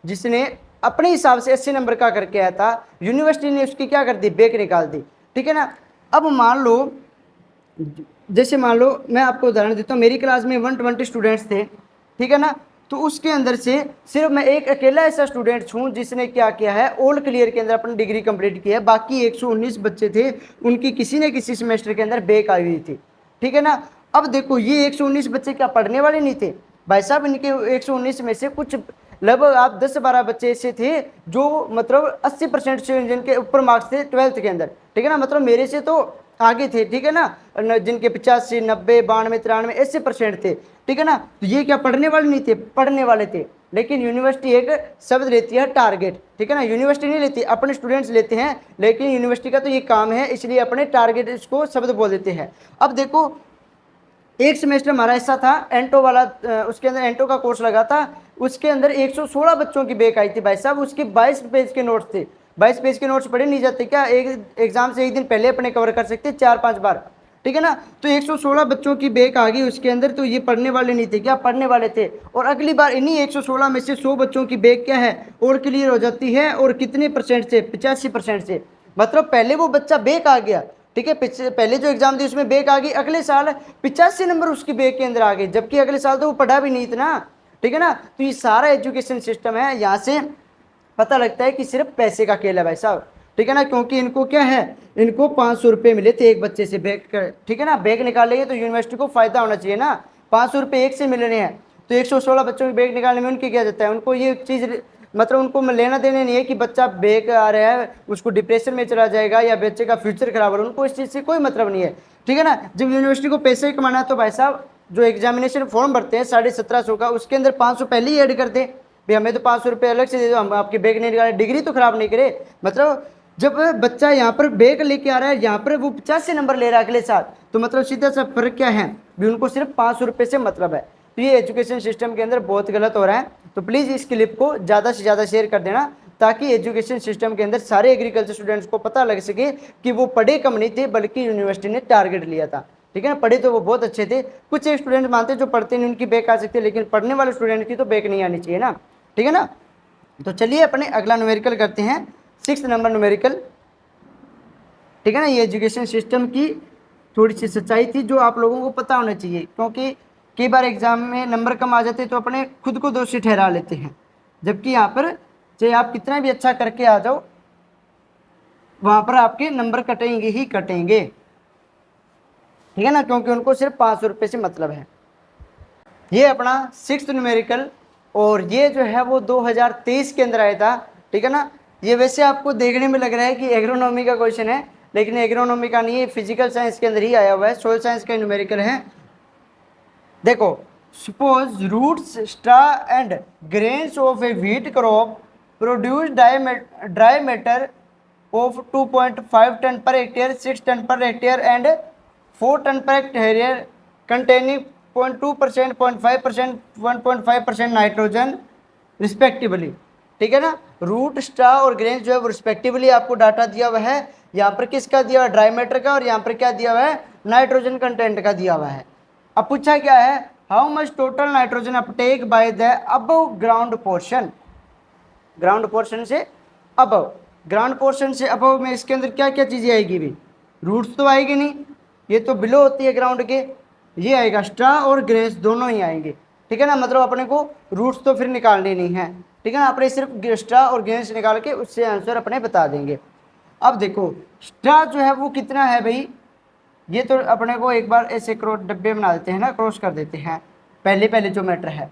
जिसने अपने हिसाब से 80 नंबर का करके आया था, यूनिवर्सिटी ने उसकी क्या कर दी, बैक निकाल दी, ठीक है ना। अब मान लो, जैसे मान लो मैं आपको उदाहरण देता हूँ, मेरी क्लास में 120 स्टूडेंट्स थे, ठीक है ना, तो उसके अंदर से सिर्फ मैं एक अकेला ऐसा स्टूडेंट हूँ जिसने क्या किया है, ऑल क्लियर के अंदर अपनी डिग्री कंप्लीट की है। बाकी 119 बच्चे थे, उनकी किसी न किसी सेमेस्टर के अंदर बैक आई हुई थी, ठीक है ना। अब देखो ये 119 बच्चे क्या पढ़ने वाले नहीं थे भाई साहब, इनके 119 में से कुछ लगभग आप 10-12 बच्चे ऐसे थे जो मतलब 80% से जिनके ऊपर मार्क्स थे 12th के अंदर, ठीक है ना, मतलब मेरे से तो आगे थे, ठीक है ना, जिनके 85, 90, 92, 93 ऐसे परसेंट थे, ठीक है ना। तो ये क्या पढ़ने वाले नहीं थे, पढ़ने वाले थे। लेकिन यूनिवर्सिटी एक शब्द लेती है टारगेट, ठीक है ना, यूनिवर्सिटी नहीं लेती, अपने स्टूडेंट्स लेते हैं, लेकिन यूनिवर्सिटी का तो ये काम है, इसलिए अपने टारगेट इसको शब्द बोल देते हैं। अब देखो एक सेमेस्टर हमारा ऐसा था एंटो वाला, उसके अंदर एंटो का कोर्स लगा था, उसके अंदर 116 बच्चों की बैक आई थी भाई साहब, उसके 22 पेज के नोट्स थे। 22 पेज के नोट्स पढ़े नहीं जाते क्या, एक एग्जाम से एक दिन पहले अपने कवर कर सकते 4-5 बार, ठीक है ना। तो 116 बच्चों की बैक आ गई उसके अंदर, तो ये पढ़ने वाले नहीं थे क्या, पढ़ने वाले थे। और अगली बार इन्हीं 116 में से 100 बच्चों की बैक क्या है, और क्लियर हो जाती है, और कितने परसेंट से, 85% से। मतलब पहले वो बच्चा बैक आ गया, ठीक है, पहले जो एग्जाम दी उसमें बैक आ गई, अगले साल 85 नंबर उसकी बैक के अंदर आ गए, जबकि अगले साल तो वो पढ़ा भी नहीं इतना, ठीक है ना। तो ये सारा एजुकेशन सिस्टम है, यहाँ से पता लगता है कि सिर्फ पैसे का खेल है भाई साहब, ठीक है ना। क्योंकि इनको क्या है, इनको 500 रुपये मिले थे एक बच्चे से बैक कर, ठीक है ना, बैक निकालेंगे तो यूनिवर्सिटी को फायदा होना चाहिए ना, 500 रुपये एक से मिल रहे हैं, तो 116 बच्चों की बैक निकालने में उनकी क्या जाता है, उनको ये चीज़ मतलब उनको लेना देना नहीं है कि बच्चा बैक आ रहा है उसको डिप्रेशन में चला जाएगा या बच्चे का फ्यूचर खराब हो रहा है, उनको इस चीज़ से कोई मतलब नहीं है, ठीक है ना। जब यूनिवर्सिटी को पैसे कमाना है तो भाई साहब जो एग्जामिनेशन फॉर्म भरते हैं 1750 का, उसके अंदर 500 पहले ही ऐड कर दें भाई, हमें तो 500 रुपये अलग से दे दो, हम आपके बैग नहीं निकाले, डिग्री तो खराब नहीं करे। मतलब जब बच्चा यहाँ पर बैग लेके आ रहा है, यहाँ पर वो 85 नंबर ले रहा है अगले साल, तो मतलब सीधा सा फर्क क्या है भी, उनको सिर्फ 500 रुपये से मतलब है। तो ये एजुकेशन सिस्टम के अंदर बहुत गलत हो रहा है। तो प्लीज़ इस क्लिप को ज़्यादा से ज़्यादा शेयर कर देना, ताकि एजुकेशन सिस्टम के अंदर सारे एग्रीकल्चर स्टूडेंट्स को पता लग सके कि वो पढ़े कम नहीं थे, बल्कि यूनिवर्सिटी ने टारगेट लिया था, ठीक है ना। पढ़े तो वो बहुत अच्छे थे, कुछ एक स्टूडेंट मानते जो पढ़ते नहीं उनकी बैक आ सकती है, लेकिन पढ़ने वाले स्टूडेंट की तो बैक नहीं आनी चाहिए ना, ठीक है ना। तो चलिए अपने अगला न्यूमेरिकल करते हैं, 6 नंबर न्यूमेरिकल, ठीक है ना। ये एजुकेशन सिस्टम की थोड़ी सी सच्चाई थी जो आप लोगों को पता होना चाहिए, क्योंकि कई बार एग्जाम में नंबर कम आ जाते तो अपने खुद को दोषी ठहरा लेते हैं, जबकि यहाँ पर चाहे आप कितना भी अच्छा करके आ जाओ, वहाँ पर आपके नंबर कटेंगे ही कटेंगे, ठीक है ना, क्योंकि उनको सिर्फ 500 रुपये से मतलब है। ये अपना 6 न्यूमेरिकल, और ये जो है वो 2023 के अंदर आया था, ठीक है ना। ये वैसे आपको देखने में लग रहा है कि एग्रोनॉमी का क्वेश्चन है, लेकिन एग्रोनॉमी का नहीं है, फिजिकल साइंस के अंदर ही आया हुआ है, सोयल साइंस का न्यूमेरिकल है। देखो, suppose roots, straw and grains of a wheat crop produce dry matter of 2.5 tonne per hectare, 6 tonne per hectare and 4 tonne per hectare, containing 0.2%, 0.5%, 1.5% nitrogen respectively, ठीक है ना। रूट, स्ट्रा और grains जो है वो रिस्पेक्टिवली आपको डाटा दिया हुआ है। यहाँ पर किसका दिया हुआ है, ड्राई मैटर का, और यहाँ पर क्या दिया हुआ है, नाइट्रोजन कंटेंट का दिया हुआ है। अब पूछा क्या है, how much total nitrogen Uptake by the above ground portion, ground portion से अबव, ग्राउंड पोर्शन से अबव में इसके अंदर क्या क्या चीज़ें आएगी भी, रूट्स तो आएगी नहीं, ये तो बिलो होती है ग्राउंड के, ये आएगा स्ट्रा और ग्रेन्स दोनों ही आएंगे, ठीक है ना। मतलब अपने को रूट्स तो फिर निकालने नहीं है, ठीक है ना, अपने सिर्फ स्ट्रा और ग्रेन्स निकाल के उससे आंसर अपने बता देंगे। अब देखो स्ट्रा जो है वो कितना है भाई, ये तो अपने को एक बार ऐसे डब्बे बना देते हैं ना, क्रॉस कर देते हैं पहले पहले जो मैटर है,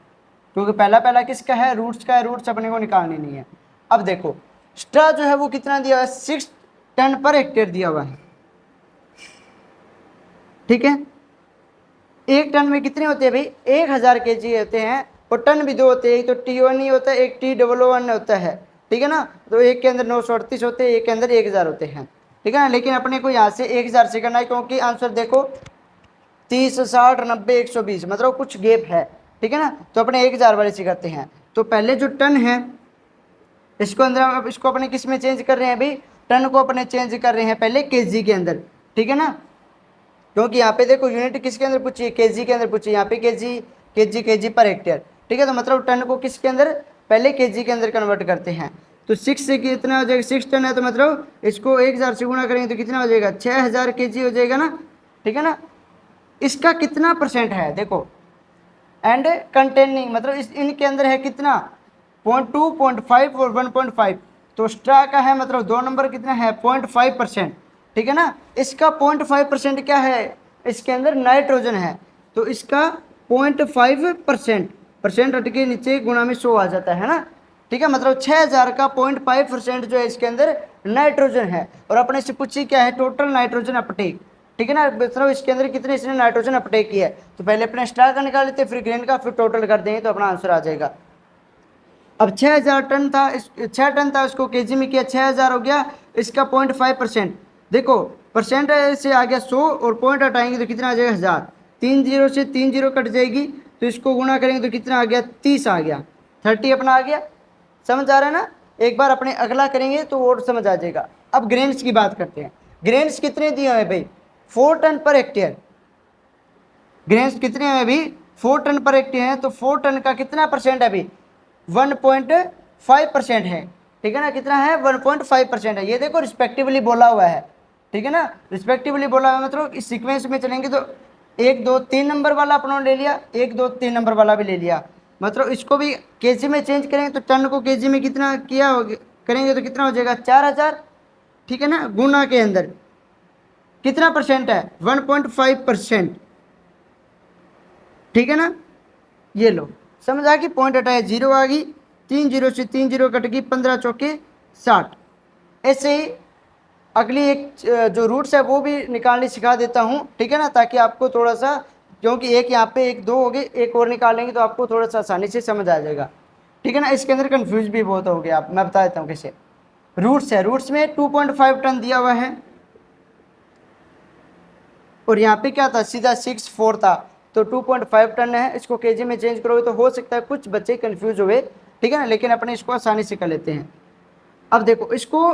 क्योंकि पहला पहला किसका है, रूट्स का है, रूट्स अपने को निकालनी नहीं है। अब देखो स्ट्रा जो है वो कितना दिया हुआ है, 6 टन पर हेक्टेयर दिया हुआ है, ठीक है। 1 टन में कितने होते हैं भाई, 1000 kg होते हैं, और टन भी 2 होते हैं, एक तो T1 ही होता है, एक T1 होता है, ठीक है ना। तो एक के अंदर 938 होते हैं, एक के अंदर 1000 होते हैं, ठीक है ना। लेकिन अपने को यहाँ से 1000 से करना है, क्योंकि आंसर देखो 30, 60, 90, 120, मतलब कुछ गैप है, ठीक है ना। तो अपने 1000 वाले से करते हैं। तो पहले जो टन है इसको अंदर, इसको अपने किस में चेंज कर रहे हैं भाई, टन को अपने चेंज कर रहे हैं पहले केजी के अंदर, ठीक है ना। क्योंकि यहाँ पे देखो यूनिट किसके अंदर पूछी है, केजी के अंदर पूछी है, यहाँ पे केजी पर हेक्टेयर, ठीक है। तो मतलब टन को किसके अंदर, पहले केजी के अंदर कन्वर्ट करते हैं। तो 6 से कितना हो जाएगा, 6 टन है, तो मतलब इसको 1000 से गुणा करेंगे तो कितना हो जाएगा, 6000 kg हो जाएगा ना, ठीक है ना। इसका कितना परसेंट है देखो, एंड कंटेनिंग, मतलब इस इनके अंदर है कितना, 0.2, 0.5 और 1.5। तो स्ट्रा का है मतलब 2 नंबर कितना है, 0.5%, ठीक है ना। इसका 0.5% क्या है, इसके अंदर नाइट्रोजन है, तो इसका 0.5% परसेंट हट के नीचे गुणा में 100 आ जाता है ना, ठीक है। मतलब 6000 का 0.5% जो है इसके अंदर नाइट्रोजन है। और अपने से पूछिए क्या है, टोटल नाइट्रोजन अपटेक, ठीक है ना, मतलब इसके अंदर कितने इसने नाइट्रोजन अपटेक किया है। तो पहले अपने स्टार का निकाल लेते, फिर ग्रेन का, फिर टोटल कर देंगे तो अपना आंसर आ जाएगा। अब 6000 टन था, 6 टन था, उसको केजी में किया, 6000 हो गया, इसका 0.5%, देखो परसेंट से आ गया 100, और पॉइंट हटाएंगे तो कितना आ जाएगा 1000, 3 जीरो से 3 जीरो कट जाएगी, तो इसको गुणा करेंगे तो कितना आ गया, 30 आ गया, 30 अपना आ गया। समझ आ रहा है ना, एक बार अपने अगला करेंगे तो और समझ आ जाएगा। अब ग्रेन्स की बात करते हैं, ग्रेन्स कितने दिए हुए भाई, 4 टन पर हेक्टेयर, ग्रेन्स कितने हैं अभी, 4 टन पर हेक्टेयर है, तो 4 टन का कितना परसेंट है अभी, 1.5% है, ठीक है ना। कितना है, 1.5% है, ये देखो रिस्पेक्टिवली बोला हुआ है, ठीक है ना। रिस्पेक्टिवली बोला हुआ मतलब इस सीक्वेंस में चलेंगे तो 1, 2, 3 नंबर वाला अपना ले लिया, 1, 2, 3 नंबर वाला भी ले लिया, मतलब इसको भी केजी में चेंज करेंगे तो टन को केजी में कितना किया करेंगे तो कितना हो जाएगा, 4000, ठीक है ना। गुना के अंदर कितना परसेंट है, 1.5%, ठीक है ना। ये लो समझ आ गई, पॉइंट हटाया, 0 आ गई, 3 जीरो से 3 जीरो कट गई, 15 चौके 60। ऐसे ही अगली एक जो रूट्स है वो भी निकालनी सिखा देता हूँ, ठीक है ना, ताकि आपको थोड़ा सा, क्योंकि एक यहाँ पे 1, 2 हो गए, एक और निकालेंगे तो आपको थोड़ा सा आसानी से समझ आ जाएगा, ठीक है ना। इसके अंदर कन्फ्यूज भी बहुत हो गया, आप मैं बता देता हूँ कैसे। रूट्स है, रूट्स में 2.5 टन दिया हुआ है, और यहाँ पे क्या था, सीधा 6.4 था, तो 2.5 टन है, इसको केजी में चेंज करोगे तो हो सकता है कुछ बच्चे कंफ्यूज हुए, ठीक है ना, लेकिन अपने इसको आसानी से कर लेते हैं। अब देखो इसको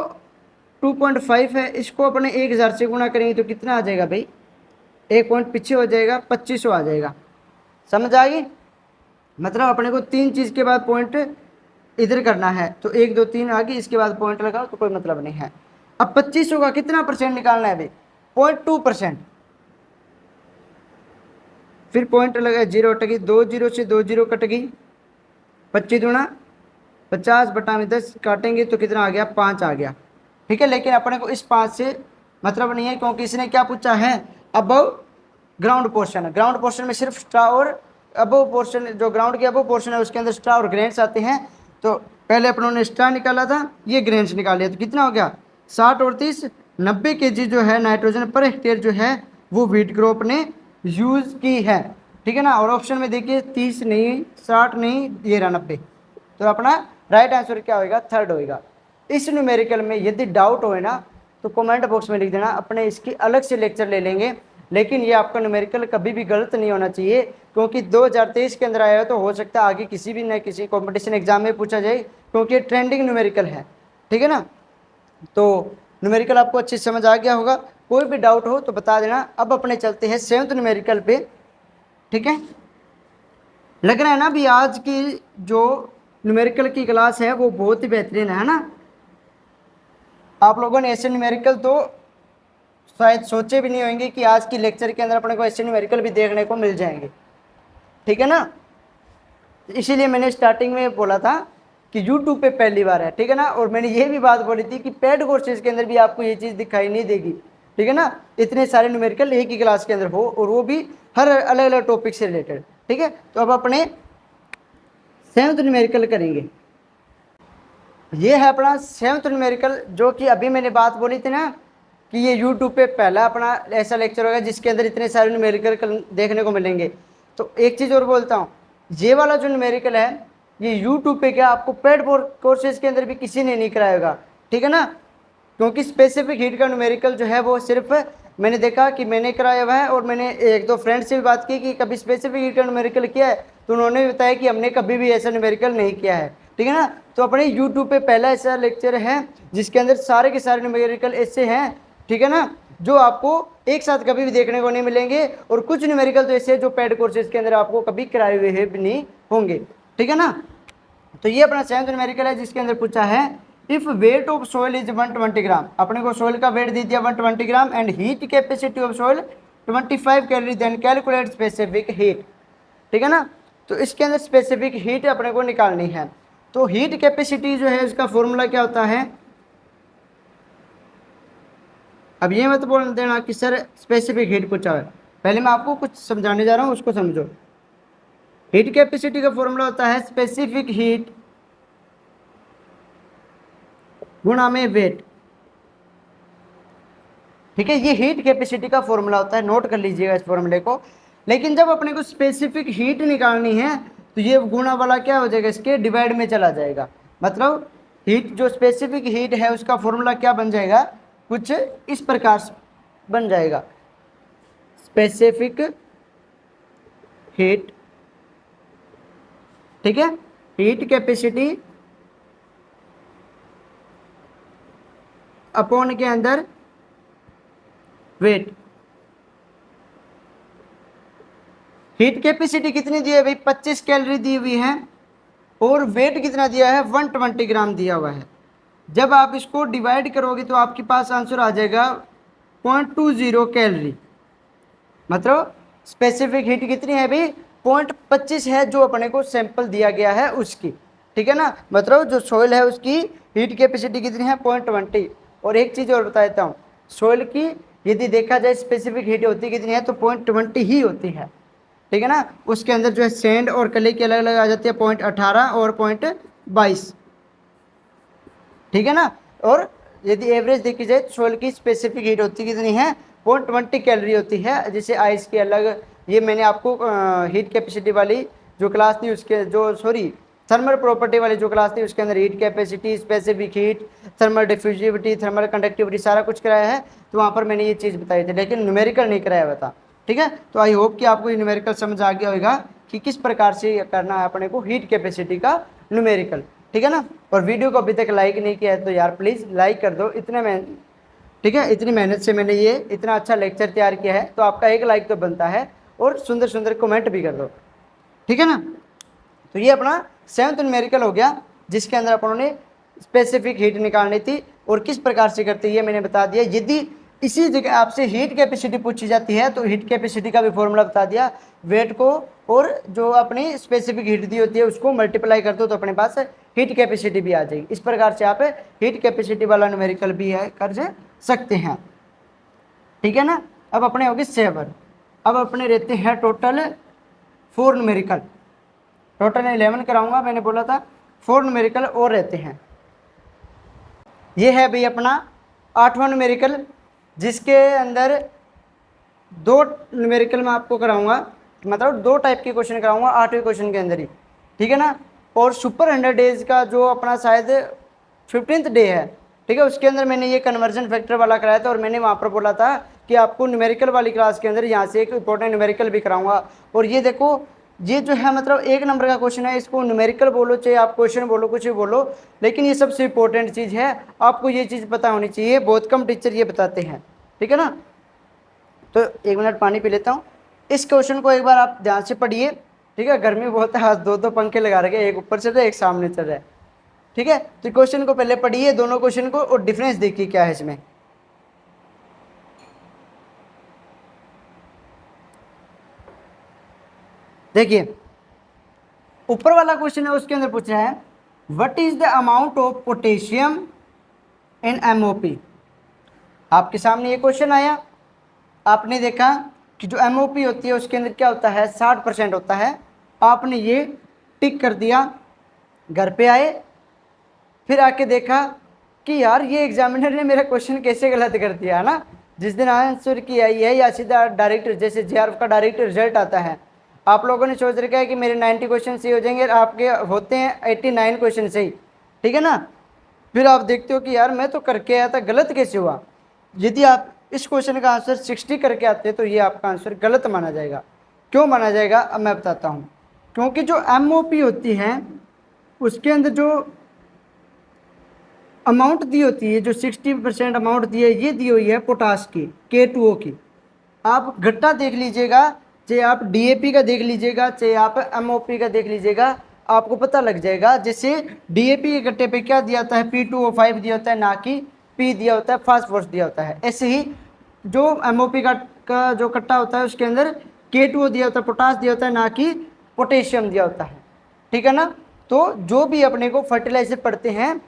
2.5 है, इसको अपने 1000 से गुणा करेंगे तो कितना आ जाएगा भाई, 1 पॉइंट पीछे हो जाएगा, 2500 आ जाएगा। समझ आ गई, मतलब अपने को 3 चीज़ के बाद पॉइंट इधर करना है, तो 1, 2, 3 आ गई, इसके बाद पॉइंट लगाओ तो कोई मतलब नहीं है। अब 2500 का कितना परसेंट निकालना है भाई, 0.2%, फिर पॉइंट लगा, 0 अटकी, 2 जीरो से 2 जीरो कट गई, 25 दूना 50 बटा में 10 काटेंगे तो कितना आ गया, 5 आ गया, ठीक है। लेकिन अपने को इस 5 से मतलब नहीं है, क्योंकि इसने क्या पूछा है, above ground portion, ground portion में सिर्फ स्ट्रा और अबव पोर्शन, जो ग्राउंड के अबव पोर्शन है उसके अंदर स्ट्रा और ग्रेन्स आते हैं। तो पहले अपनों ने स्ट्रा निकाला था, ये ग्रेन्स निकाल लिया, तो कितना हो गया, 60 और 30, 90 kg जो है नाइट्रोजन पर हेक्टेयर जो है वो व्हीट क्रॉप ने यूज़ की है, ठीक है ना। और ऑप्शन में देखिए 30 नहीं, 60 नहीं, ये रहा 90, तो अपना राइट आंसर क्या होगा, थर्ड होगा। इस न्यूमेरिकल में यदि डाउट हो ना तो कमेंट बॉक्स में लिख देना, अपने इसकी अलग से लेक्चर ले लेंगे, लेकिन ये आपका न्यूमेरिकल कभी भी गलत नहीं होना चाहिए, क्योंकि 2023 के अंदर आया है तो हो सकता है आगे किसी भी न किसी कंपटीशन एग्जाम में पूछा जाए, क्योंकि ये ट्रेंडिंग न्यूमेरिकल है, ठीक है ना। तो न्यूमेरिकल आपको अच्छे से समझ आ गया होगा। कोई भी डाउट हो तो बता देना। अब अपने चलते हैं 7th न्यूमेरिकल पे। ठीक है, लग रहा है ना भी आज की जो न्यूमेरिकल की क्लास है वो बहुत ही बेहतरीन है ना। आप लोगों ने ऐसे न्यूमेरिकल तो शायद सोचे भी नहीं होंगे कि आज की लेक्चर के अंदर अपने को ऐसे न्यूमेरिकल भी देखने को मिल जाएंगे। ठीक है ना, इसीलिए मैंने स्टार्टिंग में बोला था कि यूट्यूब पे पहली बार है। ठीक है ना, और मैंने ये भी बात बोली थी कि पेड कोर्सेज के अंदर भी आपको ये चीज़ दिखाई नहीं देगी। ठीक है ना, इतने सारे न्यूमेरिकल एक ही क्लास के अंदर हो और वो भी हर अलग अलग टॉपिक से रिलेटेड। ठीक है, तो अब अपने 7th न्यूमेरिकल करेंगे। ये है अपना 7th न्यूमेरिकल, जो कि अभी मैंने बात बोली थी ना कि ये यूट्यूब पे पहला अपना ऐसा लेक्चर होगा जिसके अंदर इतने सारे न्यूमेरिकल देखने को मिलेंगे। तो एक चीज़ और बोलता हूँ, ये वाला जो न्यूमेरिकल है ये यूट्यूब पे क्या आपको पेड कोर्सेज के अंदर भी किसी ने नहीं कराएगा। ठीक है ना, क्योंकि स्पेसिफिक हीट का न्यूमेरिकल जो है वो सिर्फ मैंने देखा कि मैंने कराया हुआ है, और मैंने एक दो फ्रेंड से भी बात की कि कभी स्पेसिफिक हीट का न्यूमेरिकल किया है, तो उन्होंने भी बताया कि हमने कभी भी ऐसा न्यूमेरिकल नहीं किया है। ठीक है ना, तो अपने यूट्यूब पे पहला ऐसा लेक्चर है जिसके अंदर सारे के सारे न्यूमेरिकल ऐसे हैं। ठीक है ना, जो आपको एक साथ कभी भी देखने को नहीं मिलेंगे, और कुछ न्यूमेरिकल तो ऐसे जो पेड कोर्सेज के अंदर आपको कभी कराए हुए भी नहीं होंगे। ठीक है ना, तो ये अपना 7th न्यूमेरिकल है जिसके अंदर पूछा है if weight of soil is 120 gram. अपने को सोइल का वेट दे दिया 120 gram and heat capacity of soil 25 calorie, then calculate specific heat. ठीक है ना, तो इसके अंदर स्पेसिफिक हीट अपने को निकालनी है। तो हीट कैपेसिटी जो है उसका फॉर्मूला क्या होता है। अब ये मत बोल देना कि सर स्पेसिफिक हीट पूछा है, पहले मैं आपको कुछ समझाने जा रहा हूँ उसको समझो। हीट कैपेसिटी का फॉर्मूला होता है स्पेसिफिक हीट गुणा में वेट। ठीक है, ये हीट कैपेसिटी का फॉर्मूला होता है, नोट कर लीजिएगा इस फॉर्मूले को। लेकिन जब अपने को स्पेसिफिक हीट निकालनी है तो ये गुणा वाला क्या हो जाएगा, इसके डिवाइड में चला जाएगा। मतलब हीट जो स्पेसिफिक हीट है उसका फॉर्मूला क्या बन जाएगा, कुछ इस प्रकार से बन जाएगा। स्पेसिफिक हीट, ठीक है, हीट कैपेसिटी अपॉन के अंदर वेट। हीट कैपेसिटी कितनी दी है भाई, 25 कैलोरी दी हुई है, और वेट कितना दिया है, 120 ग्राम दिया हुआ है। जब आप इसको डिवाइड करोगे तो आपके पास आंसर आ जाएगा 0.20 कैलोरी। मतलब स्पेसिफिक हीट कितनी है भाई, 0.25 है जो अपने को सैंपल दिया गया है उसकी। ठीक है ना, मतलब जो सोइल है उसकी हीट कैपेसिटी कितनी है, 0.20। और एक चीज़ और बता देता हूँ, सोइल की यदि देखा जाए स्पेसिफिक हीट होती कितनी है तो 0.20 ही होती है। ठीक है ना, उसके अंदर जो है सैंड और कले की अलग अलग आ जाती है 0.18 और 0.22। ठीक है ना, और यदि एवरेज देखी जाए तो सोइल की स्पेसिफिक हीट होती कितनी है, 0.20 कैलोरी होती है। जैसे आइस की अलग, ये मैंने आपको हीट कैपेसिटी वाली जो क्लास थी उसके जो थर्मल प्रॉपर्टी वाली जो क्लास थी उसके अंदर heat capacity, specific heat, thermal diffusivity, thermal conductivity सारा कुछ कराया है, तो वहाँ पर मैंने ये चीज़ बताई थी, लेकिन न्यूमेरिकल नहीं कराया हुआ था। ठीक है, तो आई होप कि आपको ये न्यूमेरिकल समझ आ गया होगा कि किस प्रकार से करना है अपने को हीट कैपेसिटी का न्यूमेरिकल। ठीक है ना, और वीडियो को अभी तक लाइक नहीं किया है तो यार प्लीज़ लाइक कर दो। ठीक है, इतनी मेहनत से मैंने ये इतना अच्छा लेक्चर तैयार किया है तो आपका एक लाइक तो बनता है, और सुंदर सुंदर कमेंट भी कर दो। ठीक है ना, तो ये अपना 7th न्यूमेरिकल हो गया जिसके अंदर अपन ने स्पेसिफिक हीट निकालनी थी, और किस प्रकार से करते हैं ये मैंने बता दिया। यदि इसी जगह आपसे हीट कैपेसिटी पूछी जाती है तो हीट कैपेसिटी का भी फॉर्मूला बता दिया, वेट को और जो अपनी स्पेसिफिक हीट दी होती है उसको मल्टीप्लाई कर दो तो अपने पास हीट कैपेसिटी भी आ जाएगी। इस प्रकार से आप हीट कैपेसिटी वाला न्यूमेरिकल भी है कर सकते हैं। ठीक है ना, अब अपने होगी 7। अब अपने रहते हैं टोटल 4 न्यूमेरिकल। टोटल 11 कराऊंगा, मैंने बोला था 4 न्यूमेरिकल और रहते हैं। ये है भाई अपना 8वां न्यूमेरिकल जिसके अंदर 2 न्यूमेरिकल मैं आपको कराऊंगा, मतलब 2 टाइप के क्वेश्चन कराऊंगा 8वें क्वेश्चन के अंदर ही। ठीक है ना, और सुपर 100 डेज का जो अपना शायद 15th डे है, ठीक है, उसके अंदर मैंने ये कन्वर्जन फैक्टर वाला कराया था, और मैंने वहाँ पर बोला था कि आपको न्यूमेरिकल वाली क्लास के अंदर यहाँ से एक इंपॉर्टेंट न्यूमेरिकल भी कराऊंगा। और ये देखो ये जो है मतलब 1 नंबर का क्वेश्चन है, इसको न्यूमेरिकल बोलो चाहे आप क्वेश्चन बोलो कुछ भी बोलो, लेकिन ये सबसे इंपॉर्टेंट चीज़ है, आपको ये चीज़ पता होनी चाहिए, बहुत कम टीचर ये बताते हैं, ठीक है ना। तो 1 मिनट पानी पी लेता हूँ। इस क्वेश्चन को एक बार आप ध्यान से पढ़िए, ठीक है। गर्मी बहुत है, आज 2 पंखे लगा रखे, एक ऊपर चल रहा है एक सामने चल रहा है, ठीक है। तो क्वेश्चन को पहले पढ़िए, दोनों क्वेश्चन को, और डिफरेंस देखिए क्या है इसमें। देखिए ऊपर वाला क्वेश्चन है, उसके अंदर पूछा है what is the amount of potassium in MOP. आपके सामने ये क्वेश्चन आया, आपने देखा कि जो एमओपी होती है उसके अंदर क्या होता है, 60% होता है। आपने ये टिक कर दिया, घर पे आए, फिर आके देखा कि यार ये एग्जामिनर ने मेरा क्वेश्चन कैसे गलत कर दिया है ना। जिस दिन आंसर की आई है या सीधा डायरेक्ट, जैसे जेआरएफ का डायरेक्ट रिजल्ट आता है, आप लोगों ने सोच रखा है कि मेरे 90 क्वेश्चन सही हो जाएंगे, आपके होते हैं 89 क्वेश्चन सही, ठीक है ना। फिर आप देखते हो कि यार मैं तो करके आया था, गलत कैसे हुआ। यदि आप इस क्वेश्चन का आंसर 60 करके आते हैं तो ये आपका आंसर गलत माना जाएगा। क्यों माना जाएगा, अब मैं बताता हूँ। क्योंकि जो एमओपी होती है उसके अंदर जो अमाउंट दी होती है, जो 60% अमाउंट दी है, ये दी हुई है पोटाश की, K2O की। आप घट्टा देख लीजिएगा, चाहे आप डीएपी का देख लीजिएगा, चाहे आप एमओपी का देख लीजिएगा, आपको पता लग जाएगा। जैसे डीएपी के कट्टे पे क्या दिया होता है, P2O5 दिया होता है, ना कि P दिया होता है, फास्फोरस दिया होता है। ऐसे ही जो एमओपी का जो कट्टा होता है उसके अंदर K2O दिया होता है, पोटास दिया होता है, ना कि पोटेशियम दिया होता है, ठीक है ना। तो जो भी अपने को फर्टिलाइजर पढ़ते हैं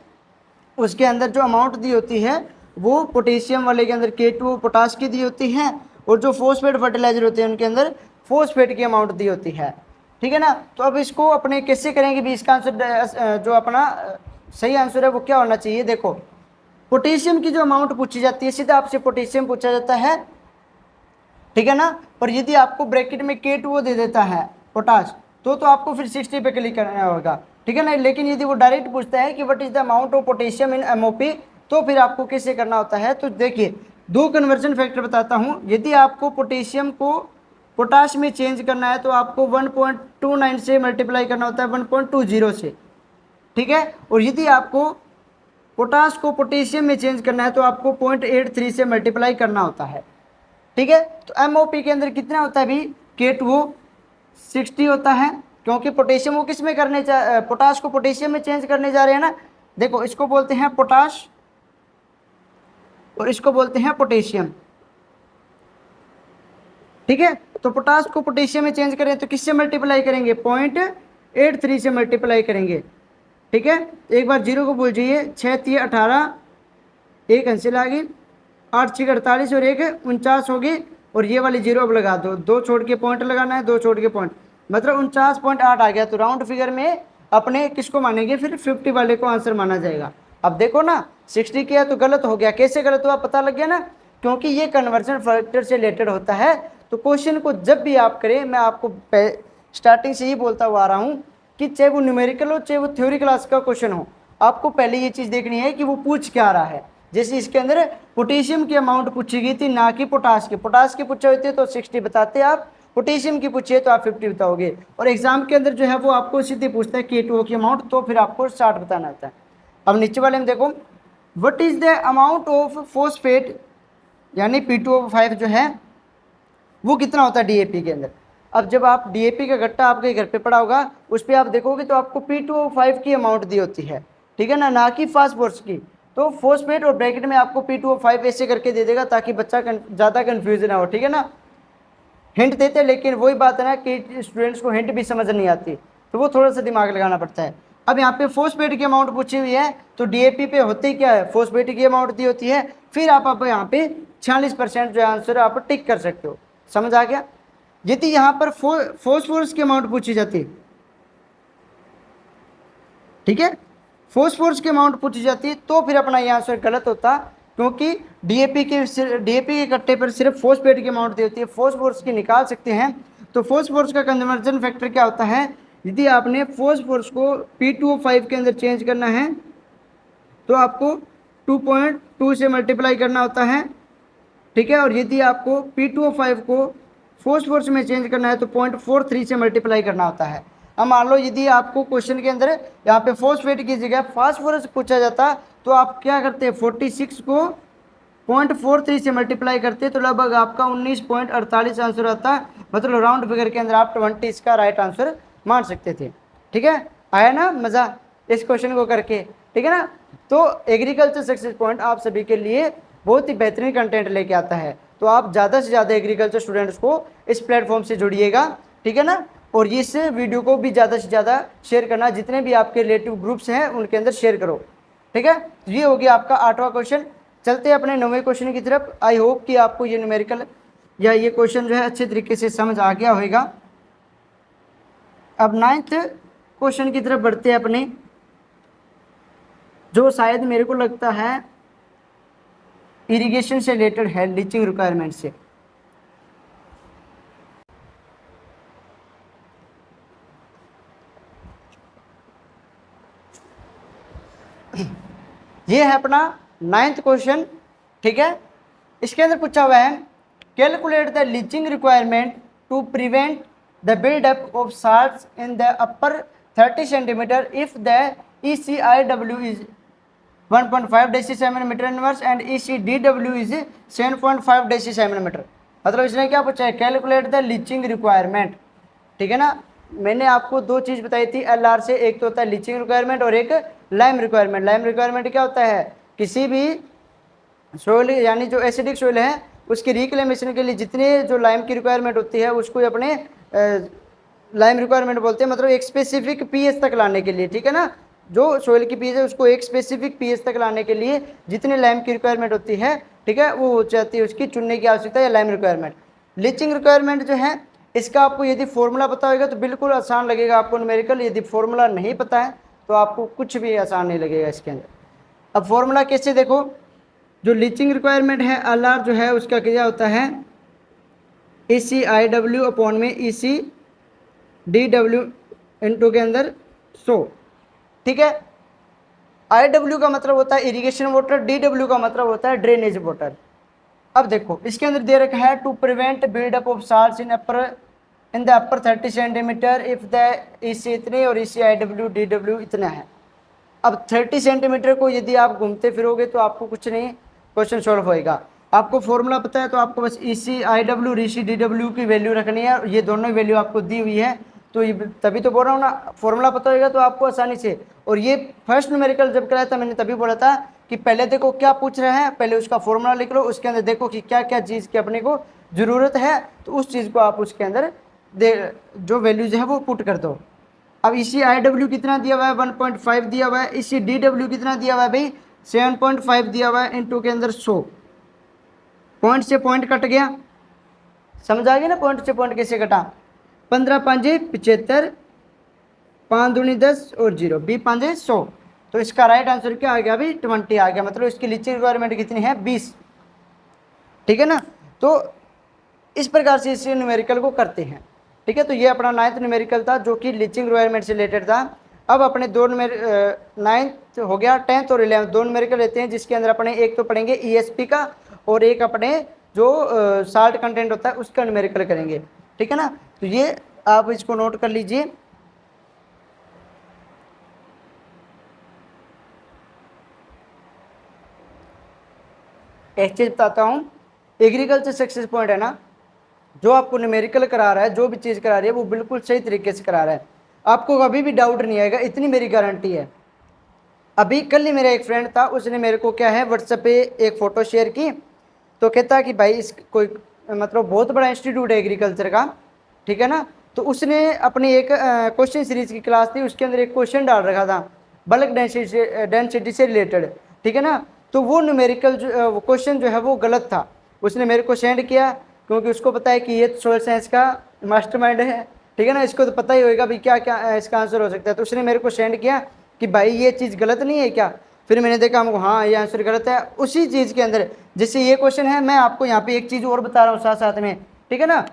उसके अंदर जो अमाउंट दी होती है वो पोटेशियम वाले के अंदर K2O पोटास की दी होती है, और जो फॉस्फेट फर्टिलाइजर होते हैं उनके अंदर फॉस्फेट की अमाउंट दी होती है, ठीक है ना। तो अब इसको अपने कैसे करेंगे भी, इसका आंसर जो अपना सही आंसर है वो क्या होना चाहिए। देखो पोटेशियम की जो अमाउंट पूछी जाती है, सीधा आपसे पोटेशियम पूछा जाता है, ठीक है ना। पर यदि आपको ब्रैकेट में K2O दे देता है पोटाश, तो आपको फिर 60 पे क्लिक करना होगा, ठीक है ना। लेकिन यदि वो डायरेक्ट पूछता है कि what is the amount of potassium in MOP, तो फिर आपको कैसे करना होता है। तो देखिए 2 कन्वर्जन फैक्टर बताता हूँ। यदि आपको पोटेशियम को पोटाश में चेंज करना है तो आपको 1.29 से मल्टीप्लाई करना होता है 1.20 से, ठीक है। और यदि आपको पोटाश को पोटेशियम में चेंज करना है तो आपको 0.83 से मल्टीप्लाई करना होता है, ठीक है। तो एमओपी के अंदर कितना होता है अभी, K2O 60 होता है, क्योंकि पोटेशियम वो किस में करने पोटाश को पोटेशियम में चेंज करने जा रहे हैं ना। देखो इसको बोलते हैं पोटाश और इसको बोलते हैं पोटेशियम, ठीक है। तो पोटाश को पोटेशियम में चेंज करें तो किससे मल्टीप्लाई करेंगे, 0.83 से मल्टीप्लाई करेंगे, ठीक है। एक बार जीरो को भूल जाइए, 6 3 18, एक अंसिल आ गई, 8 6 48 और 1 49 होगी, और ये वाली जीरो अब लगा दो, 2 छोड़ के पॉइंट लगाना है, 2 छोड़ के पॉइंट, मतलब 49.8 आ गया। तो राउंड फिगर में अपने किसको मानेंगे, फिर 50 वाले को आंसर माना जाएगा। अब देखो ना 60 किया तो गलत हो गया, कैसे गलत हुआ पता लग गया ना, क्योंकि ये कन्वर्जन फैक्टर से रिलेटेड होता है। तो क्वेश्चन को जब भी आप करें, मैं आपको स्टार्टिंग से ही बोलता हुआ आ रहा हूँ कि चाहे वो न्यूमेरिकल हो चाहे वो थ्योरी क्लास का क्वेश्चन हो, आपको पहले ये चीज़ देखनी है कि वो पूछ क्या रहा है। जैसे इसके अंदर पोटेशियम की अमाउंट पूछी गई थी, ना कि पोटाश की। पोटाश की पूछे होते तो 60 बताते आप, पोटेशियम की पूछिए तो आप 50 बताओगे। और एग्जाम के अंदर जो है वो आपको सीधे पूछता है K2O की अमाउंट, तो फिर आपको 60 बताना होता है। अब नीचे वाले में देखो, what is the amount of phosphate, यानी P2O5 जो है वो कितना होता है डीएपी के अंदर। अब जब आप डीएपी का गट्टा आपके घर पे पड़ा होगा, उस पर आप देखोगे तो आपको P2O5 की अमाउंट दी होती है, ठीक है ना कि फास्फोरस की। तो फॉस्फेट और ब्रैकेट में आपको P2O5 ऐसे करके दे देगा ताकि बच्चा ज़्यादा कन्फ्यूजन ना हो, ठीक है ना। हिंट देते हैं, लेकिन वही बात है ना कि स्टूडेंट्स को हिंट भी समझ नहीं आती, तो वो थोड़ा सा दिमाग लगाना पड़ता है। अब यहाँ पे फॉस्फेट की अमाउंट पूछी हुई है, तो डीएपी पे होते ही क्या है, फॉस्फेट की अमाउंट दी होती है। फिर आप यहाँ पे 46% जो आंसर है आप टिक कर सकते हो, समझ आ गया। यदि यहाँ पर फॉस्फोरस की अमाउंट पूछी जाती, ठीक है, फॉस्फोरस की अमाउंट पूछी जाती है, तो फिर अपना ये आंसर गलत होता, क्योंकि डीएपी के कट्टे पर सिर्फ फॉस्फेट की अमाउंट दी होती है, फॉस्फोरस की निकाल सकते हैं। तो फॉस्फोरस का कन्वर्जन फैक्टर क्या होता है, यदि आपने फॉस्फोरस को P2O5 के अंदर चेंज करना है तो आपको 2.2 से मल्टीप्लाई करना होता है, ठीक है। और यदि आपको P2O5 को फॉस्फोरस में चेंज करना है तो 0.43 से मल्टीप्लाई करना होता है। अब मान लो यदि आपको क्वेश्चन के अंदर यहाँ पे फॉस्फेट की जगह फास्फोरस पूछा जाता तो आप क्या करते हैं, 46 को 0.43 से मल्टीप्लाई करते तो लगभग आपका 19.48 आंसर आता। मतलब राउंड फिगर के अंदर आप 20 इसका राइट आंसर मान सकते थे। ठीक है, आया ना मज़ा इस क्वेश्चन को करके, ठीक है ना। तो एग्रीकल्चर सक्सेस पॉइंट आप सभी के लिए बहुत ही बेहतरीन कंटेंट लेके आता है। तो आप ज़्यादा से ज़्यादा एग्रीकल्चर स्टूडेंट्स को इस प्लेटफॉर्म से जुड़िएगा, ठीक है ना। और इस वीडियो को भी ज़्यादा से ज़्यादा शेयर करना, जितने भी आपके रिलेटिव ग्रुप्स हैं उनके अंदर शेयर करो, ठीक है। ये हो गया आपका 8वां क्वेश्चन। चलते हैं अपने 9वें क्वेश्चन की तरफ। आई होप कि आपको ये न्यूमेरिकल या ये क्वेश्चन जो है अच्छे तरीके से समझ आ गया होगा। अब 9th क्वेश्चन की तरफ बढ़ते हैं अपने, जो शायद मेरे को लगता है इरिगेशन से रिलेटेड है, लीचिंग रिक्वायरमेंट से। ये है अपना 9th क्वेश्चन, ठीक है। इसके अंदर पूछा हुआ है calculate the leaching requirement to prevent the buildup of salts in the upper 30 centimetre if the ECIW is 1.5 deci centimetre inverse and ECDW is 7.5 deci centimetre. मतलब इसने क्या पूछा है, कैलकुलेट द लीचिंग रिक्वायरमेंट, ठीक है ना। मैंने आपको दो चीज़ बताई थी LR से, एक तो होता है लीचिंग रिक्वायरमेंट और एक लाइम रिक्वायरमेंट। लाइम रिक्वायरमेंट क्या होता है, किसी भी सोइल यानी जो एसिडिक सोइल है उसके रिक्लेमेशन के लिए जितने जो लाइम की रिक्वायरमेंट होती है उसको अपने लाइम रिक्वायरमेंट बोलते हैं। मतलब एक स्पेसिफिक पीएच तक लाने के लिए, ठीक है ना। जो सोइल की पीएच है उसको एक स्पेसिफिक पीएच तक लाने के लिए जितने लाइम की रिक्वायरमेंट होती है, ठीक है, वो हो जाती है उसकी चुनने की आवश्यकता है लाइम रिक्वायरमेंट। लीचिंग रिक्वायरमेंट जो है इसका आपको यदि फॉर्मूला पता होगा तो बिल्कुल आसान लगेगा आपको न्यूमेरिकल। यदि फॉर्मूला नहीं पता है तो आपको कुछ भी आसान नहीं लगेगा इसके अंदर। अब फॉर्मूला कैसे, देखो जो लीचिंग रिक्वायरमेंट है LR जो है उसका क्या होता है, ECIW अपॉन में ECDW इंटू के अंदर 100, ठीक है। IW का मतलब होता है इरिगेशन वाटर, DW का मतलब होता है ड्रेनेज वाटर। अब देखो इसके अंदर दे रखा है to prevent buildup of salts in the upper 30 centimetre if the EC इतने और ECIW DW इतना है। अब 30 सेंटीमीटर को यदि आप घूमते फिरोगे तो आपको कुछ नहीं क्वेश्चन सॉल्व होएगा। आपको फॉर्मूला पता है तो आपको बस ECIW और ECDW की वैल्यू रखनी है, ये दोनों ही वैल्यू आपको दी हुई है। तो ये तभी तो बोल रहा हूँ ना, फॉर्मूला पता होगा तो आपको आसानी से। और ये फर्स्ट न्यूमेरिकल जब कराया था मैंने तभी बोला था कि पहले देखो क्या पूछ रहे हैं, पहले उसका फॉर्मूला लिख लो, उसके अंदर देखो कि क्या क्या चीज़ की अपने को ज़रूरत है तो उस चीज़ को आप उसके अंदर जो वैल्यूज है वो पुट कर दो। अब ECIW कितना दिया हुआ है, 1.5 दिया हुआ है। ECDW कितना दिया हुआ है भाई, 7.5 दिया हुआ है इंटू के अंदर 100। पॉइंट से पॉइंट कट गया, समझ आ गया ना पॉइंट से पॉइंट कैसे कटा। 15 5 75, 5 दूनी 10 और 0, 20 5 100। तो इसका राइट आंसर क्या आ गया भाई, 20 आ गया। मतलब इसकी लीचिंग रिक्वायरमेंट कितनी है, 20, ठीक है ना। तो इस प्रकार से इस न्यूमेरिकल को करते हैं, ठीक है। तो ये अपना 9th न्यूमेरिकल था जो कि लीचिंग रिक्वायरमेंट से रिलेटेड था। अब अपने दो 9th हो गया, 10th और 11th दो न्यूमेरिकल लेते हैं जिसके अंदर अपने एक तो पढ़ेंगे ESP का और एक अपने जो साल्ट कंटेंट होता है उसका न्यूमेरिकल करेंगे, ठीक है ना। तो ये आप इसको नोट कर लीजिए। एक चीज़ बताता हूँ, एग्रीकल्चर सक्सेस पॉइंट है ना, जो आपको न्यूमेरिकल करा रहा है, जो भी चीज़ करा रही है वो बिल्कुल सही तरीके से करा रहा है, आपको कभी भी डाउट नहीं आएगा, इतनी मेरी गारंटी है। अभी कल ही मेरा एक फ्रेंड था, उसने मेरे को क्या है व्हाट्सएप पे एक फ़ोटो शेयर की, तो कहता कि भाई इस कोई मतलब बहुत बड़ा इंस्टीट्यूट है एग्रीकल्चर का, ठीक है ना। तो उसने अपनी एक क्वेश्चन सीरीज की क्लास थी, उसके अंदर एक क्वेश्चन डाल रखा था बल्क डेंसिटी से रिलेटेड, ठीक है ना। तो वो न्यूमेरिकल जो क्वेश्चन जो है वो गलत था। उसने मेरे को सेंड किया क्योंकि उसको पता है कि ये सोशल साइंस का मास्टरमाइंड है, ठीक है ना, इसको तो पता ही होगा भाई क्या क्या इसका आंसर हो सकता है। तो उसने मेरे को सेंड किया कि भाई ये चीज़ गलत नहीं है क्या। फिर मैंने देखा हमको हाँ ये आंसर गलत है। उसी चीज़ के अंदर जैसे ये क्वेश्चन है, मैं आपको यहाँ पे एक चीज़ और बता रहा हूँ साथ साथ में, ठीक है ना।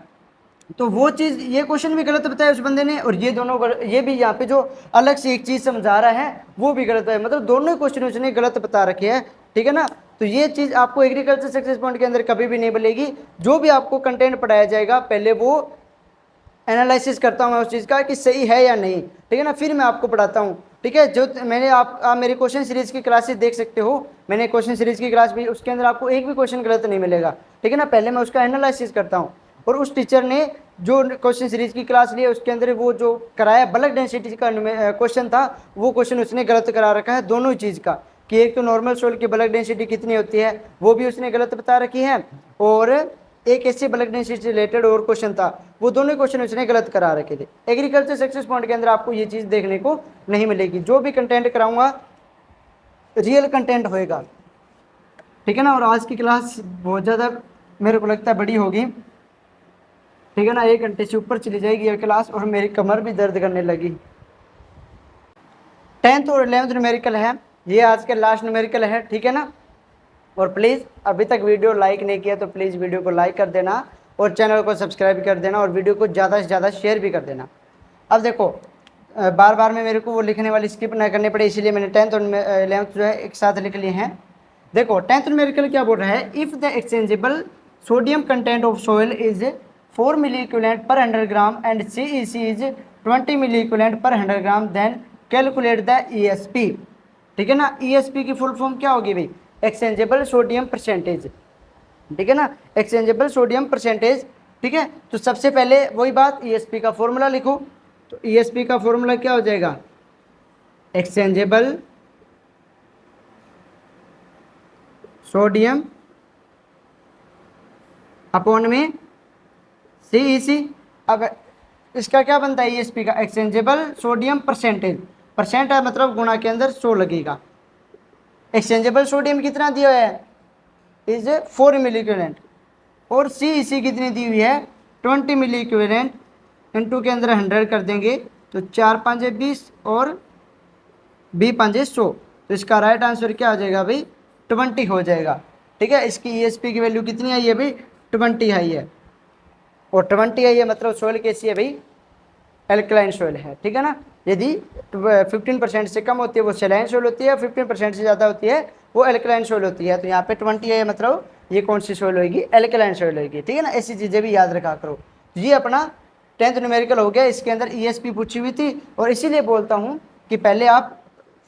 तो वो चीज़ ये क्वेश्चन भी गलत बताया उस बंदे ने, और ये दोनों ये भी यहाँ पे जो अलग से एक चीज़ समझा रहा है वो भी गलत है। मतलब दोनों क्वेश्चन उसने गलत बता रखे हैं, ठीक है ना। तो ये चीज़ आपको एग्रीकल्चर सक्सेस पॉइंट के अंदर कभी भी नहीं मिलेगी। जो भी आपको कंटेंट पढ़ाया जाएगा पहले वो एनालिसिस करता हूँ मैं उस चीज़ का कि सही है या नहीं, ठीक है ना, फिर मैं आपको पढ़ाता हूँ। ठीक है, जो मैंने आप मेरी क्वेश्चन सीरीज की क्लासेस देख सकते हो, मैंने क्वेश्चन सीरीज की क्लास भी, उसके अंदर आपको एक भी क्वेश्चन गलत नहीं मिलेगा। ठीक है ना, पहले मैं उसका एनालिसिस करता हूँ। और उस टीचर ने जो क्वेश्चन सीरीज की क्लास ली है उसके अंदर वो जो कराया बल्क डेंसिटी का क्वेश्चन था, वो क्वेश्चन उसने गलत करा रखा है दोनों ही चीज़ का, कि एक तो नॉर्मल सोइल की बल्क डेंसिटी कितनी होती है वो भी उसने गलत बता रखी है, और एक ऐसे बल्क डेंसिटी से रिलेटेड और क्वेश्चन था, वो दोनों क्वेश्चन उसने गलत करा रखे थे। एग्रीकल्चर सक्सेस पॉइंट के अंदर आपको ये चीज़ देखने को नहीं मिलेगी। जो भी कंटेंट कराऊंगा रियल कंटेंट होएगा। ठीक है ना, और आज की क्लास बहुत ज़्यादा मेरे को लगता है बड़ी होगी। ठीक है ना, 1 घंटे से ऊपर चली जाएगी ये क्लास, और मेरी कमर भी दर्द करने लगी। 10th और 11th न्यूमेरिकल है, ये आज के लास्ट न्यूमेरिकल है। ठीक है ना, और प्लीज़ अभी तक वीडियो लाइक नहीं किया तो प्लीज़ वीडियो को लाइक कर देना, और चैनल को सब्सक्राइब कर देना, और वीडियो को ज़्यादा से ज़्यादा शेयर भी कर देना। अब देखो बार बार में मेरे को वो लिखने वाली स्किप ना करनी पड़े, इसीलिए मैंने 10th और 11th जो है एक साथ लिख लिए हैं। देखो 10th न्यूमेरिकल क्या बोल रहा है, if the exchangeable sodium content of soil is 4 milli equivalent per 100 gram and CEC is 20 milli equivalent per 100 gram, then calculate the ESP। ठीक है ना, ESP की फुल फॉर्म क्या होगी भाई, एक्सचेंजेबल सोडियम परसेंटेज। ठीक है ना, एक्सचेंजेबल सोडियम परसेंटेज। ठीक है, तो सबसे पहले वही बात, ESP का फॉर्मूला लिखो। तो ESP का फॉर्मूला क्या हो जाएगा, एक्सचेंजेबल सोडियम अपॉन में CEC। अब इसका क्या बनता है ESP का, एक्सचेंजेबल सोडियम परसेंटेज, परसेंट है मतलब गुणा के अंदर 100 लगेगा। एक्सचेंजेबल सोडियम कितना दिया है, इज 4 मिली इक्विवेलेंट, और CEC कितनी दी हुई है 20 मिली इक्विवेलेंट, इंटू के अंदर 100 कर देंगे तो 4 5 20 और 20 5 100। तो इसका राइट आंसर क्या आ जाएगा भाई, 20 हो जाएगा। ठीक है, इसकी ESP की वैल्यू कितनी आई है भाई, 20 आई है, और 20 आई है मतलब सोइल कैसी है भाई, एल्कलाइन सोइल है। ठीक है ना, यदि 15% से कम होती है वो सैलाइन सोइल होती है, 15% से ज़्यादा होती है वो एल्कलाइन सोइल होती है। तो यहाँ पे 20 है मतलब ये कौन सी सोइल होगी, एल्कलाइन सोइल होगी। ठीक है ना, ऐसी चीज़ें भी याद रखा करो। ये अपना 10th न्यूमेरिकल हो गया, इसके अंदर ESP पूछी हुई थी, और इसीलिए बोलता हूँ कि पहले आप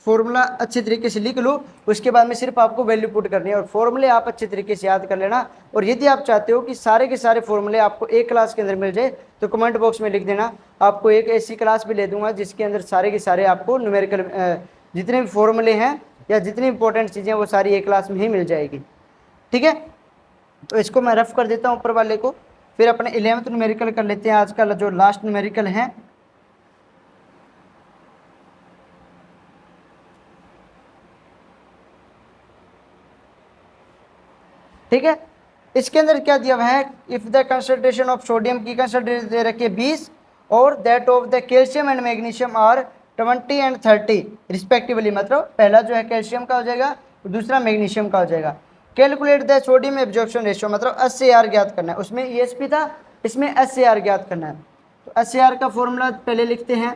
फॉर्मूला अच्छे तरीके से लिख लो, उसके बाद में सिर्फ आपको वैल्यू पुट करनी है, और फॉर्मूले आप अच्छे तरीके से याद कर लेना। और यदि आप चाहते हो कि सारे के सारे फॉर्मूले आपको एक क्लास के अंदर मिल जाए तो कमेंट बॉक्स में लिख देना, आपको एक ऐसी क्लास भी ले दूंगा जिसके अंदर सारे के सारे आपको न्यूमेरिकल जितने भी फॉर्मूले हैं या जितनी इंपॉर्टेंट चीज़ें वो सारी एक क्लास में ही मिल जाएगी। ठीक है, तो इसको मैं रफ कर देता हूँ ऊपर वाले को, फिर अपने 11th न्यूमेरिकल कर लेते हैं, आज का जो लास्ट न्यूमेरिकल है। ठीक है, इसके अंदर क्या दिया हुआ है, if the concentration of sodium की कंसंट्रेशन दे रखी है 20, और that of the calcium and magnesium are 20 and 30 respectively, मतलब पहला जो है कैल्शियम का हो जाएगा और दूसरा मैग्नीशियम का हो जाएगा। Calculate the sodium absorption ratio, मतलब SAR ज्ञात करना है, उसमें ESP था, इसमें SAR ज्ञात करना है। तो SAR का फॉर्मूला पहले लिखते हैं,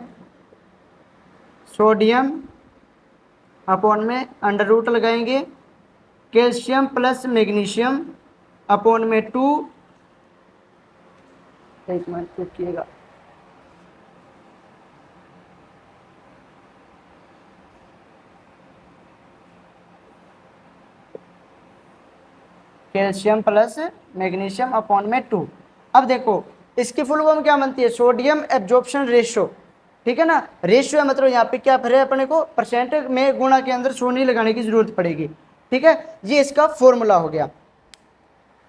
सोडियम अपॉन में अंडर रूट लगाएंगे कैल्शियम प्लस मैग्नीशियम अपॉन में 2, एक मिनट रुकिएगा, कैल्शियम प्लस मैग्नीशियम अपॉन में 2। अब देखो इसकी फुल फॉर्म क्या बनती है, सोडियम एब्जॉर्प्शन रेशियो। ठीक है ना, रेशियो है मतलब यहाँ पे क्या फिर है, अपने को परसेंट में गुणा के अंदर 100 नहीं लगाने की जरूरत पड़ेगी। ठीक है, ये इसका फॉर्मूला हो गया।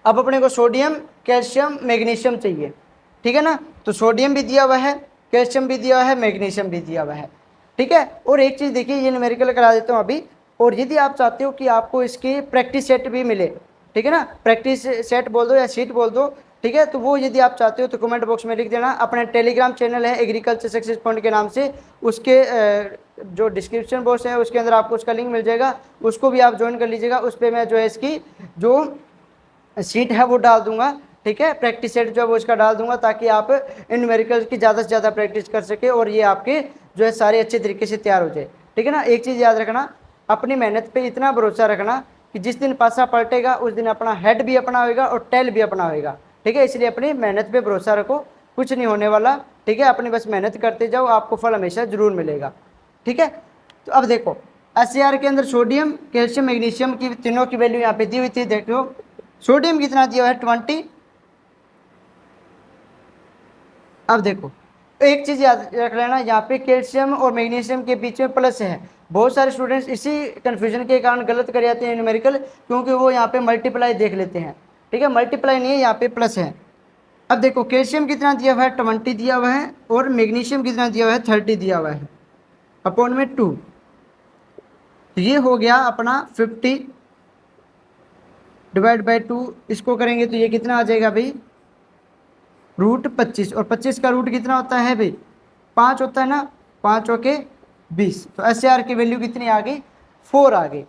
अब अपने को सोडियम कैल्शियम मैग्नीशियम चाहिए। ठीक है ना, तो सोडियम भी दिया हुआ है, कैल्शियम भी दिया हुआ है, मैग्नीशियम भी दिया हुआ है। ठीक है, और एक चीज़ देखिए, ये न्यूमेरिकल करा देता हूँ अभी, और यदि आप चाहते हो कि आपको इसकी प्रैक्टिस सेट भी मिले, ठीक है ना, प्रैक्टिस सेट बोल दो या शीट बोल दो, ठीक है, तो वो यदि आप चाहते हो तो कमेंट बॉक्स में लिख देना। अपना टेलीग्राम चैनल है एग्रीकल्चर सक्सेस पॉइंट के नाम से, उसके जो डिस्क्रिप्शन बॉक्स है उसके अंदर आपको उसका लिंक मिल जाएगा, उसको भी आप ज्वाइन कर लीजिएगा। उस पर मैं जो है इसकी जो शीट है वो डाल दूंगा। ठीक है, प्रैक्टिस सेट जो है वो इसका डाल दूंगा, ताकि आप इन न्यूमेरिकल्स की ज़्यादा से ज़्यादा प्रैक्टिस कर सके और ये आपके जो है सारे अच्छे तरीके से तैयार हो जाए। ठीक है ना, एक चीज़ याद रखना, अपनी मेहनत पे इतना भरोसा रखना कि जिस दिन पासा पलटेगा उस दिन अपना हेड भी अपना होगा और टेल भी अपना होगा, ठीक है। इसलिए अपनी मेहनत पे भरोसा रखो, कुछ नहीं होने वाला, ठीक है। अपनी बस मेहनत करते जाओ, आपको फल हमेशा जरूर मिलेगा, ठीक है। तो अब देखो एससीआर के अंदर सोडियम, कैल्शियम, मैग्नीशियम की तीनों की वैल्यू यहाँ पे दी हुई थी। देखो सोडियम कितना दिया हुआ है 20। अब देखो एक चीज याद रख लेना, यहाँ पे कैल्शियम और मैग्नीशियम के बीच में प्लस है। बहुत सारे स्टूडेंट्स इसी कंफ्यूजन के कारण गलत कर जाते हैं न्यूमेरिकल, क्योंकि वो यहाँ पे मल्टीप्लाई देख लेते हैं, ठीक है। मल्टीप्लाई नहीं है, यहाँ पे प्लस है। अब देखो कैल्शियम कितना दिया हुआ है 20 दिया हुआ है, और मैग्नीशियम कितना दिया हुआ है 30 दिया हुआ है, अपॉन में 2। तो ये हो गया अपना 50 डिवाइड बाई 2। इसको करेंगे तो ये कितना आ जाएगा भाई, रूट 25। और 25 का रूट कितना होता है भाई, 5 होता है ना, 5 के 20। तो एससीआर की वैल्यू कितनी आ गई, 4 आ गई,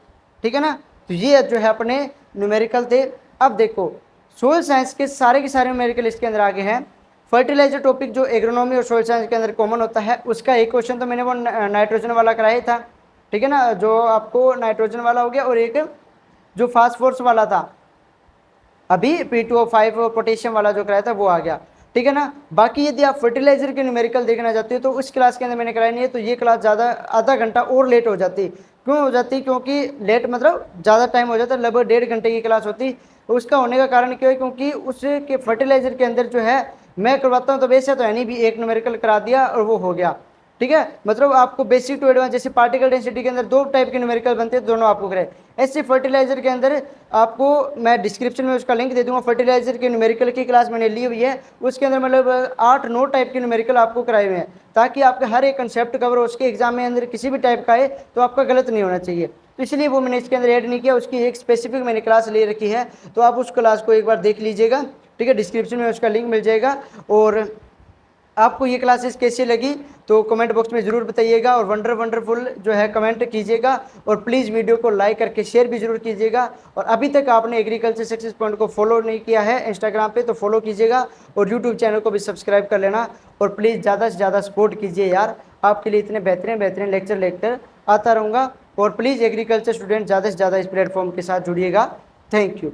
ठीक है ना। तो ये जो है अपने न्यूमेरिकल थे। अब देखो सोयल साइंस के सारे न्यूमेरिकल इसके अंदर आगे हैं। फर्टिलाइजर टॉपिक जो एग्रोनॉमी और सोयल साइंस के अंदर कॉमन होता है, उसका एक क्वेश्चन तो मैंने वो नाइट्रोजन वाला कराया था, ठीक है ना, जो आपको नाइट्रोजन वाला हो गया, और एक जो फास्फोरस वाला था अभी P2O5 पोटेशियम वाला जो कराया था वो आ गया, ठीक है ना। बाकी यदि आप फर्टिलाइजर के न्यूमेरिकल देखना चाहते हो तो उस क्लास के अंदर मैंने कराया नहीं है, तो ये क्लास ज़्यादा आधा घंटा और लेट हो जाती। क्यों हो जाती, क्योंकि लेट मतलब ज़्यादा टाइम हो जाता, लगभग 1.5 घंटे की क्लास होती। उसका होने का कारण क्यों है, क्योंकि उसके फर्टिलाइजर के अंदर जो है मैं करवाता हूँ तो वैसे तो है नहीं भी, एक न्यूमेरिकल करा दिया और वो हो गया, ठीक है। मतलब आपको बेसिक टू एडवांस, जैसे पार्टिकल डेंसिटी के अंदर 2 टाइप के न्यूमेरिकल बनते हैं, दोनों आपको कराए। ऐसे फर्टिलाइजर के अंदर आपको मैं डिस्क्रिप्शन में उसका लिंक दे दूंगा, फर्टिलाइजर के न्यूमेरिकल की क्लास मैंने ली हुई है, उसके अंदर मतलब 8-9 टाइप के न्यूमेरिकल आपको कराए हुए हैं, ताकि आपका हर एक कंसेप्ट कवर हो, उसके एग्जाम में अंदर किसी भी टाइप का है तो आपका गलत नहीं होना चाहिए। तो इसलिए वो मैंने इसके अंदर ऐड नहीं किया, उसकी एक स्पेसिफिक मैंने क्लास ले रखी है, तो आप उस क्लास को एक बार देख लीजिएगा, ठीक है। डिस्क्रिप्शन में उसका लिंक मिल जाएगा। और आपको ये क्लासेस कैसी लगी तो कमेंट बॉक्स में ज़रूर बताइएगा, और वंडरफुल जो है कमेंट कीजिएगा, और प्लीज़ वीडियो को लाइक करके शेयर भी जरूर कीजिएगा। और अभी तक आपने एग्रीकल्चर सक्सेस पॉइंट को फॉलो नहीं किया है इंस्टाग्राम पे तो फॉलो कीजिएगा, और यूट्यूब चैनल को भी सब्सक्राइब कर लेना। और प्लीज़ ज़्यादा से ज़्यादा सपोर्ट कीजिए यार, आपके लिए इतने बेहतरीन लेक्चर लेकर आता रहूँगा। और प्लीज़ एग्रीकल्चर स्टूडेंट ज़्यादा से ज़्यादा इस प्लेटफॉर्म के साथ जुड़िएगा। Thank you.